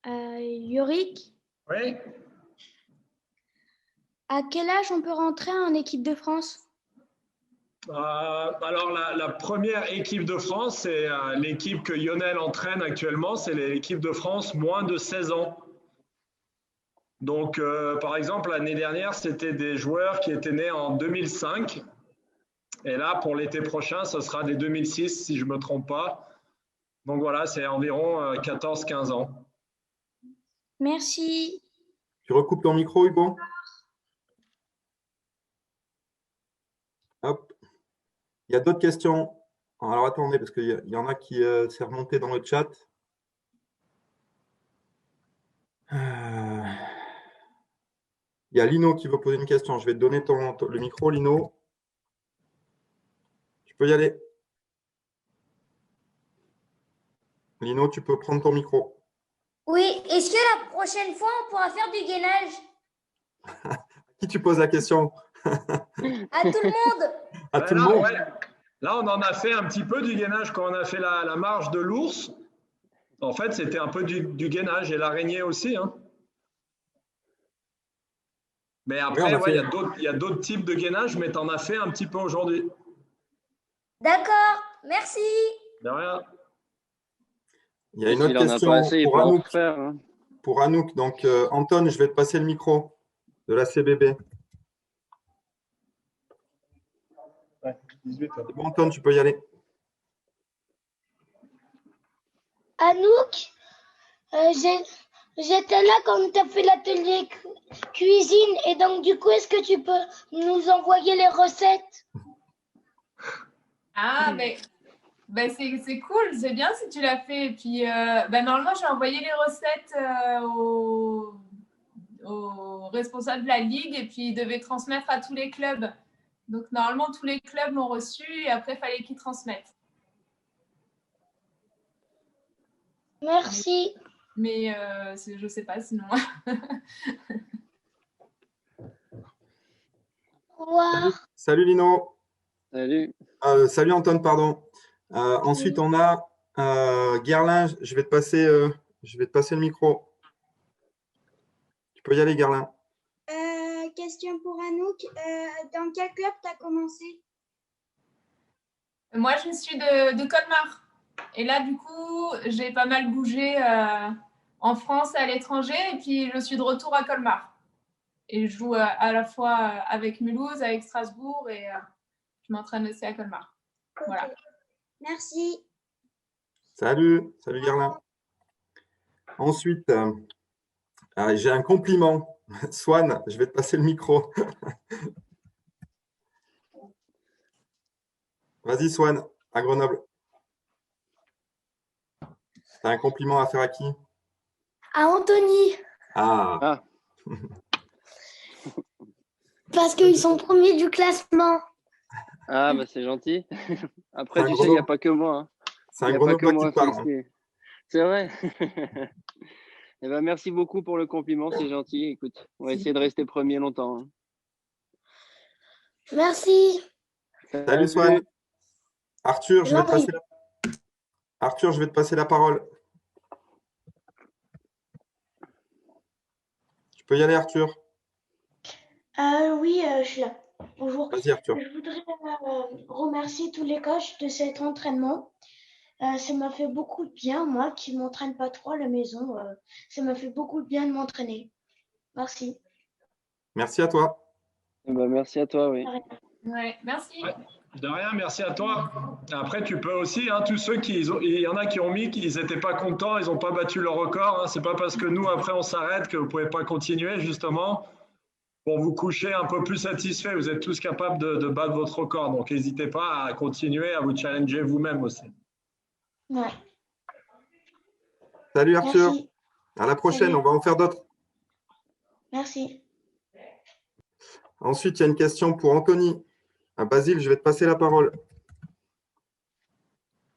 F: Yorick,
B: Oui.
F: à quel âge on peut rentrer en équipe de France?
B: Alors, la première équipe de France, c'est l'équipe que Lionel entraîne actuellement, c'est l'équipe de France moins de 16 ans. Donc, par exemple, l'année dernière, c'était des joueurs qui étaient nés en 2005. Et là, pour l'été prochain, ce sera des 2006, si je ne me trompe pas. Donc voilà, c'est environ 14-15 ans.
F: Merci.
E: Tu recoupes ton micro, Hugo? Hop. Il y a d'autres questions. Alors attendez, parce qu'il y en a qui s'est remonté dans le chat. Il y a Lino qui veut poser une question. Je vais te donner le micro, Lino. Tu peux y aller. Lino, tu peux prendre ton micro.
G: Oui, est-ce que la prochaine fois, on pourra faire du gainage?
E: À qui tu poses la question?
G: À tout le monde.
E: À tout le monde?
B: Ouais. Là, on en a fait un petit peu du gainage quand on a fait la marche de l'ours. En fait, c'était un peu du gainage et l'araignée aussi. Hein. Mais après, il y a d'autres types de gainage, mais tu en as fait un petit peu aujourd'hui.
G: D'accord, merci.
B: De rien.
E: Il y a une autre question pour Anouk. Pour Anouk. Donc, Anton, je vais te passer le micro de la CBB.
B: Ouais, 18.
E: C'est bon, Anton, tu peux y aller.
G: Anouk, j'étais là quand tu as fait l'atelier cuisine et donc du coup, est-ce que tu peux nous envoyer les recettes?
C: Ah, c'est cool, c'est bien si tu l'as fait. Et puis, normalement, j'ai envoyé les recettes au responsable de la ligue et puis il devait transmettre à tous les clubs. Donc, normalement, tous les clubs l'ont reçu et après, il fallait qu'ils transmettent.
G: Merci.
C: Mais je ne sais pas sinon.
G: Au revoir.
E: Salut Lino.
D: Salut.
E: Salut Anton, pardon. Ensuite, on a Guerlain. Je vais te passer le micro. Tu peux y aller, Guerlain.
G: Question pour Anouk. Dans quel club tu as commencé?
C: Moi, je suis de Colmar. Et là, du coup, j'ai pas mal bougé en France et à l'étranger. Et puis, je suis de retour à Colmar. Et je joue à la fois avec Mulhouse, avec Strasbourg et je m'entraîne aussi à Colmar.
G: Okay.
C: Voilà.
G: Merci.
E: Salut Guerlain. Ensuite, j'ai un compliment. Swan, je vais te passer le micro. Vas-y, Swan, à Grenoble. Tu as un compliment à faire à qui?
F: À Anthony,
E: Ah,
F: parce qu'ils sont premiers du classement.
D: Ah, bah c'est gentil. Après,
E: C'est un
D: tu sais, il n'y a
E: Grenoble-
D: pas que moi. Hein.
E: c'est
D: Il
E: un
D: n'y a pas que
E: Grenoblois
D: moi
E: qui
D: à
E: parle.
D: féliciter. C'est vrai. Eh ben, merci beaucoup pour le compliment, c'est gentil. Écoute, on va essayer de rester premier longtemps. Hein.
F: Merci.
E: Salut Swan. Arthur, je vais te
F: Landry.
E: passer Arthur, je vais te passer la parole. Tu peux y aller, Arthur.
G: Oui, je suis là. Bonjour.
E: Vas-y, Arthur.
G: Je voudrais remercier tous les coachs de cet entraînement. Ça m'a fait beaucoup de bien, moi qui ne m'entraîne pas trop à la maison. Ça m'a fait beaucoup de bien de m'entraîner. Merci.
E: Merci à toi.
D: Eh ben, merci à toi, oui.
C: Ouais, merci.
B: Ouais, de rien, merci à toi. Après, tu peux aussi, hein, tous ceux il y en a qui ont mis qu'ils n'étaient pas contents, ils n'ont pas battu leur record. Hein. C'est pas parce que nous, après, on s'arrête que vous ne pouvez pas continuer, justement, pour vous coucher un peu plus satisfait. Vous êtes tous capables de battre votre record. Donc, n'hésitez pas à continuer, à vous challenger vous-même aussi.
G: Ouais.
E: Salut, Arthur.
G: Merci.
E: À la prochaine,
G: Salut.
E: on va en faire d'autres.
G: Merci.
E: Ensuite, il y a une question pour Anthony. À Basile, je vais te passer la parole.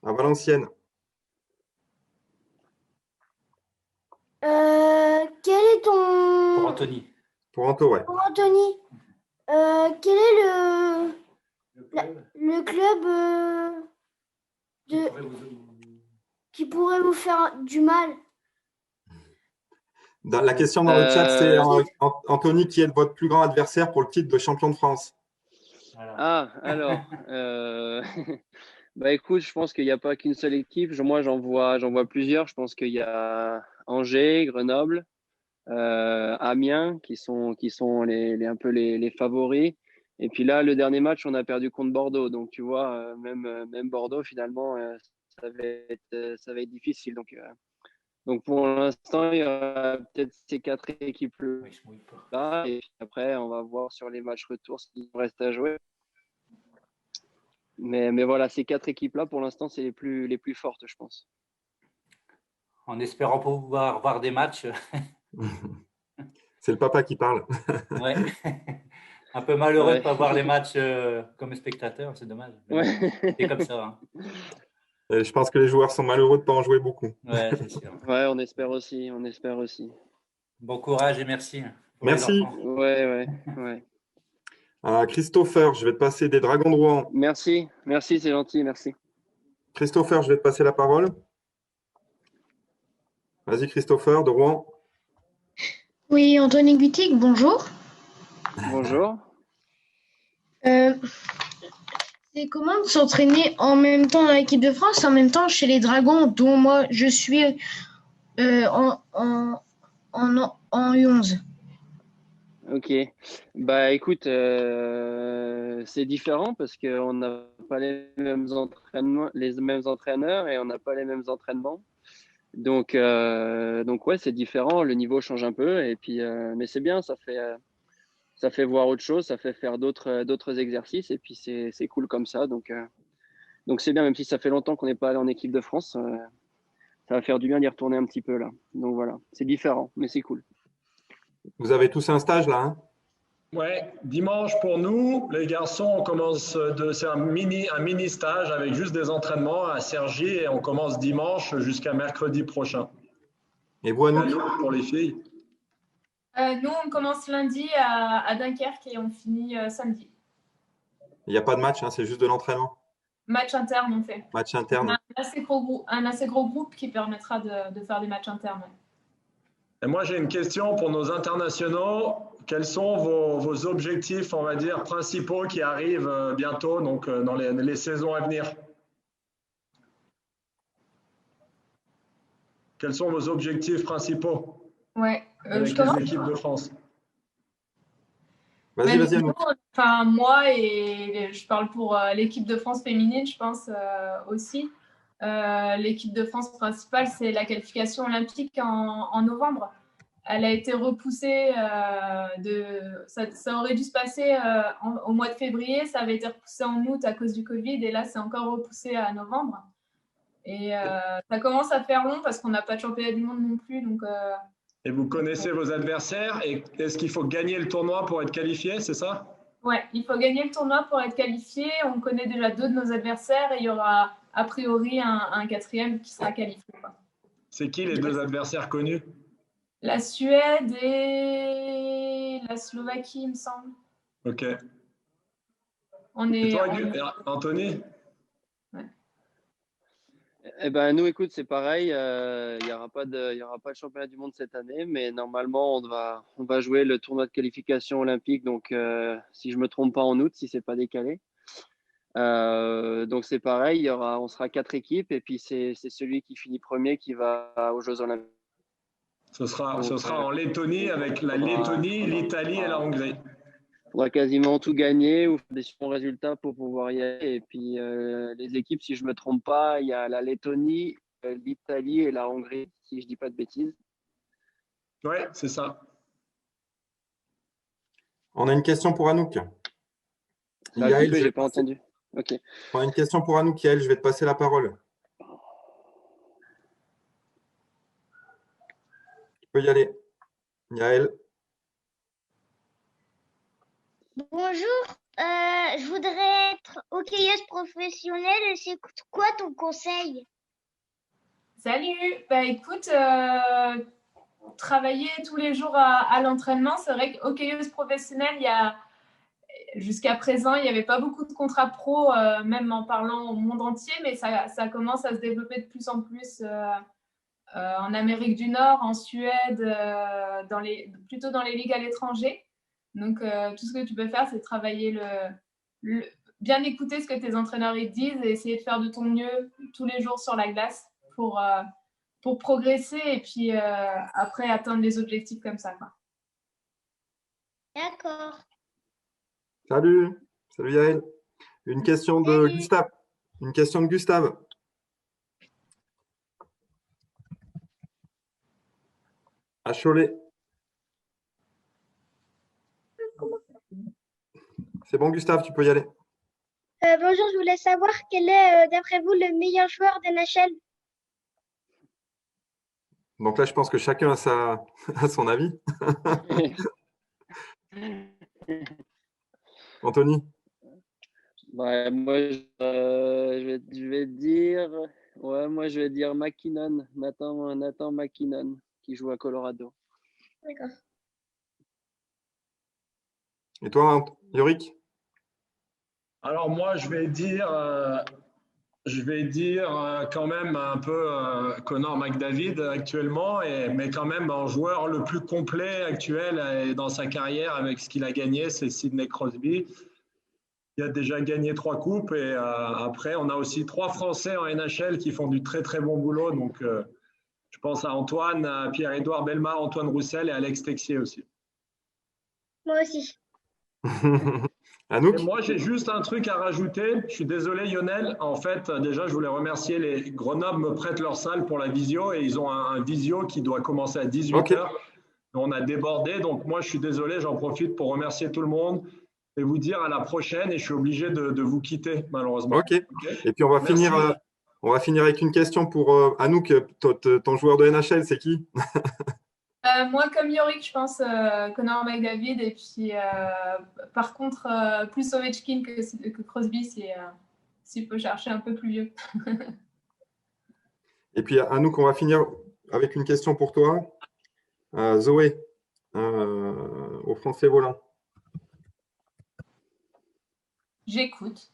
E: À Valenciennes.
F: Quel est ton...
H: Pour Anthony.
E: Pour Anto, ouais.
F: Pour Anthony, quel est le club qui pourrait vous faire du mal?
E: La question dans le chat, c'est Anthony, qui est votre plus grand adversaire pour le titre de champion de France?
H: Voilà.
D: Ah, alors, bah écoute, je pense qu'il n'y a pas qu'une seule équipe. Moi, j'en vois plusieurs. Je pense qu'il y a Angers, Grenoble, Amiens, qui sont un peu les favoris. Et puis là, le dernier match, on a perdu contre Bordeaux. Donc, tu vois, même Bordeaux, finalement, ça va être difficile. Donc pour l'instant, il y aura peut-être ces 4 équipes-là. Et puis après, on va voir sur les matchs retour ce qu'il reste à jouer. Mais voilà, ces 4 équipes-là, pour l'instant, c'est les plus fortes, je pense.
H: En espérant pouvoir voir des matchs.
E: C'est le papa qui parle.
H: Ouais. Un peu malheureux de
D: Ouais.
H: ne pas voir les matchs comme spectateur, c'est dommage.
D: Ouais.
H: C'est comme ça. Hein.
E: Je pense que les joueurs sont malheureux de ne pas en jouer beaucoup.
H: Ouais, c'est sûr.
D: Ouais, on espère aussi.
H: Bon courage et merci.
E: Merci.
D: Ouais.
E: Christopher, je vais te passer des Dragons de Rouen.
D: Merci, c'est gentil, merci.
E: Christopher, je vais te passer la parole. Vas-y, Christopher, de Rouen.
I: Oui, Anthony Gutig, bonjour.
D: Bonjour.
I: C'est comment de s'entraîner en même temps dans l'équipe de France, en même temps chez les Dragons, dont moi je suis en U11.
D: Ok. Bah écoute, c'est différent parce qu'on n'a pas les mêmes entraînements, les mêmes entraîneurs et on n'a pas les mêmes entraînements. Donc ouais, c'est différent. Le niveau change un peu. Et puis, mais c'est bien, ça fait voir autre chose, ça fait faire d'autres exercices. Et puis, c'est cool comme ça. Donc c'est bien, même si ça fait longtemps qu'on n'est pas allé en équipe de France. Ça va faire du bien d'y retourner un petit peu là. Donc voilà, c'est différent, mais c'est cool.
E: Vous avez tous un stage là, hein?
B: Ouais, dimanche pour nous, les garçons, on commence c'est un mini stage avec juste des entraînements à Cergy et on commence dimanche jusqu'à mercredi prochain.
E: Et vous, Anouk?
B: Pour les filles?
C: Nous, on commence lundi à Dunkerque et on finit samedi.
E: Il n'y a pas de match, hein, c'est juste de l'entraînement.
C: Match interne, on fait.
E: Match interne.
C: On a un assez gros groupe qui permettra de faire des matchs internes.
B: Et moi, j'ai une question pour nos internationaux. Quels sont vos objectifs, on va dire, principaux qui arrivent bientôt, donc dans les saisons à venir? Quels sont vos objectifs principaux
C: Ouais,
B: avec les équipes de France?
E: Vas-y, Anouk.
C: Enfin, moi et je parle pour l'équipe de France féminine, je pense aussi. L'équipe de France principale, c'est la qualification olympique en novembre. Elle a été repoussée ça aurait dû se passer au mois de février, ça avait été repoussé en août à cause du Covid et là c'est encore repoussé à novembre. Et ça commence à faire long parce qu'on n'a pas de championnat du monde non plus. Donc,
B: et vous connaissez vos adversaires et est-ce qu'il faut gagner le tournoi pour être qualifié, c'est ça?
C: Ouais, il faut gagner le tournoi pour être qualifié. On connaît déjà 2 de nos adversaires et il y aura a priori un 4e qui sera qualifié.
B: C'est qui les 2 adversaires connus?
C: La Suède et la Slovaquie, il me semble.
B: Ok.
C: Et
B: toi, Anthony?
C: Ouais.
D: Eh ben, nous, écoute, c'est pareil. Il y aura pas de championnat du monde cette année, mais normalement, on va jouer le tournoi de qualification olympique. Donc, si je me trompe pas, en août, si c'est pas décalé. Donc c'est pareil. On sera 4 équipes et puis c'est celui qui finit premier qui va aux Jeux Olympiques.
B: Ce sera en Lettonie avec la Lettonie, l'Italie et la Hongrie.
D: Il faudra quasiment tout gagner ou faire des bons résultats pour pouvoir y aller. Et puis les équipes, si je ne me trompe pas, il y a la Lettonie, l'Italie et la Hongrie, si je ne dis pas de bêtises.
B: Oui, c'est ça.
E: On a une question pour Anouk.
D: Je n'ai pas entendu. Ok.
E: On a une question pour Anouk, Yael, je vais te passer la parole. Tu peux y aller. Yael.
F: Bonjour, je voudrais être hockeyeuse professionnelle. C'est quoi ton conseil?
C: Salut. Bah écoute, travailler tous les jours à l'entraînement, c'est vrai que hockeyeuse professionnelle, jusqu'à présent, il n'y avait pas beaucoup de contrats pro, même en parlant au monde entier, mais ça commence à se développer de plus en plus en Amérique du Nord, en Suède, plutôt dans les ligues à l'étranger. Donc, tout ce que tu peux faire, c'est travailler bien écouter ce que tes entraîneurs ils te disent et essayer de faire de ton mieux tous les jours sur la glace pour progresser et puis après atteindre les objectifs comme ça, quoi.
F: D'accord.
E: Salut Yael. Une question de Gustave. Une question de Gustave. À Cholet. C'est bon, Gustave, tu peux y aller.
F: Bonjour, je voulais savoir quel est, d'après vous, le meilleur joueur de NHL?
E: Donc là, je pense que chacun a son avis. Anthony?
D: Ouais, moi, je vais dire, moi, je vais dire McKinnon, Nathan McKinnon, qui joue à Colorado.
F: D'accord.
E: Et toi, Yorick?
B: Alors moi, je vais dire quand même un peu Connor McDavid actuellement, mais quand même un joueur le plus complet actuel dans sa carrière avec ce qu'il a gagné, c'est Sidney Crosby. Il a déjà gagné 3 coupes et après, on a aussi 3 Français en NHL qui font du très très bon boulot. Donc, je pense à Antoine, à Pierre-Édouard Bellemare, Antoine Roussel et Alex Texier aussi.
F: Moi aussi.
E: Anouk?
B: Et moi, j'ai juste un truc à rajouter. Je suis désolé, Lionel. En fait, déjà, je voulais remercier les Grenoble me prêtent leur salle pour la visio et ils ont un visio qui doit commencer à 18h. On a débordé. Donc, moi, je suis désolé. J'en profite pour remercier tout le monde et vous dire à la prochaine. Et je suis obligé de vous quitter, malheureusement.
E: Ok. Et puis, on va finir avec une question pour Anouk. Ton joueur de NHL, c'est qui?
C: Moi, comme Yorick, je pense Connor McDavid. Et puis, par contre, plus Ovechkin que Crosby, s'il peut chercher un peu plus vieux.
E: Et puis, Anouk, on va finir avec une question pour toi. Zoé, au Français volant.
C: J'écoute.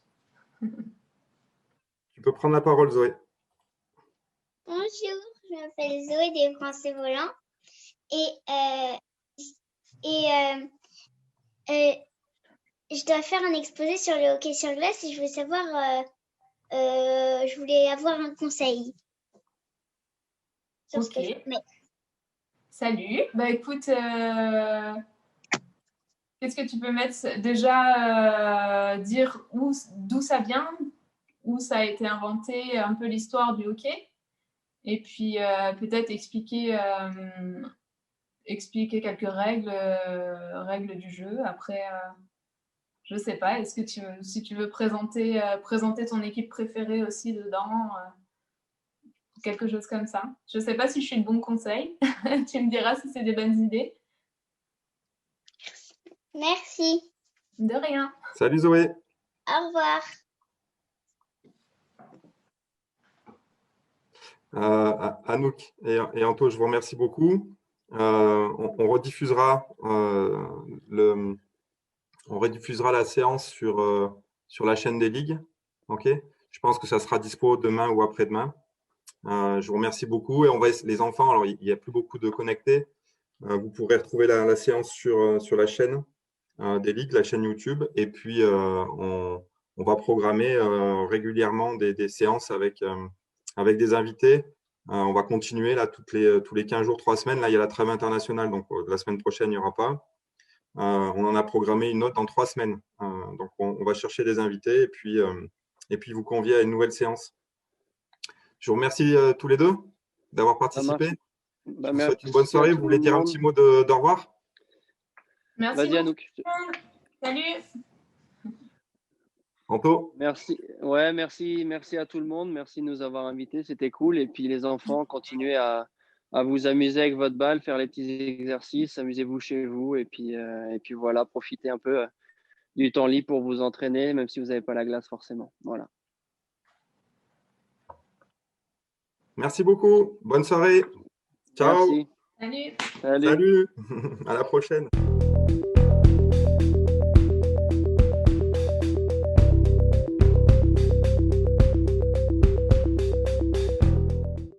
E: Tu peux prendre la parole, Zoé.
F: Bonjour, je m'appelle Zoé des Français volants je dois faire un exposé sur le hockey sur glace et je voulais savoir, je voulais avoir un conseil sur ce que je peux mettre.
C: Salut. Bah écoute, qu'est-ce que tu peux mettre? Déjà, dire d'où ça vient, où ça a été inventé, un peu l'histoire du hockey. Et puis peut-être expliquer quelques règles du jeu. Après, je ne sais pas, est-ce que si tu veux présenter ton équipe préférée aussi dedans, quelque chose comme ça. Je ne sais pas si je suis de bons conseils. Tu me diras si c'est des bonnes idées.
F: Merci.
C: De rien.
E: Salut Zoé.
F: Au revoir.
E: Anouk et Anto, je vous remercie beaucoup. On rediffusera la séance sur la chaîne des ligues. Ok. Je pense que ça sera dispo demain ou après-demain. Je vous remercie beaucoup et les enfants. Alors il n'y a plus beaucoup de connectés. Vous pourrez retrouver la séance sur la chaîne des ligues, la chaîne YouTube. Et puis on va programmer régulièrement des séances avec des invités. On va continuer là tous les 15 jours, 3 semaines. Là, il y a la trêve internationale, donc la semaine prochaine, il n'y aura pas. On en a programmé une autre dans 3 semaines. Donc, on va chercher des invités et puis vous convier à une nouvelle séance. Je vous remercie tous les deux d'avoir participé. Je vous souhaite une bonne soirée. Vous voulez dire un petit mot d'au revoir?
C: Merci.
D: Vas-y, Anouk.
C: Salut.
E: Anto?
D: Merci. Ouais, merci à tout le monde. Merci de nous avoir invités. C'était cool. Et puis les enfants, continuez à vous amuser avec votre balle, faire les petits exercices, amusez-vous chez vous. Et puis voilà, profitez un peu du temps libre pour vous entraîner, même si vous n'avez pas la glace forcément. Voilà.
E: Merci beaucoup. Bonne soirée. Ciao.
D: Merci.
C: Salut.
E: Salut. À la prochaine.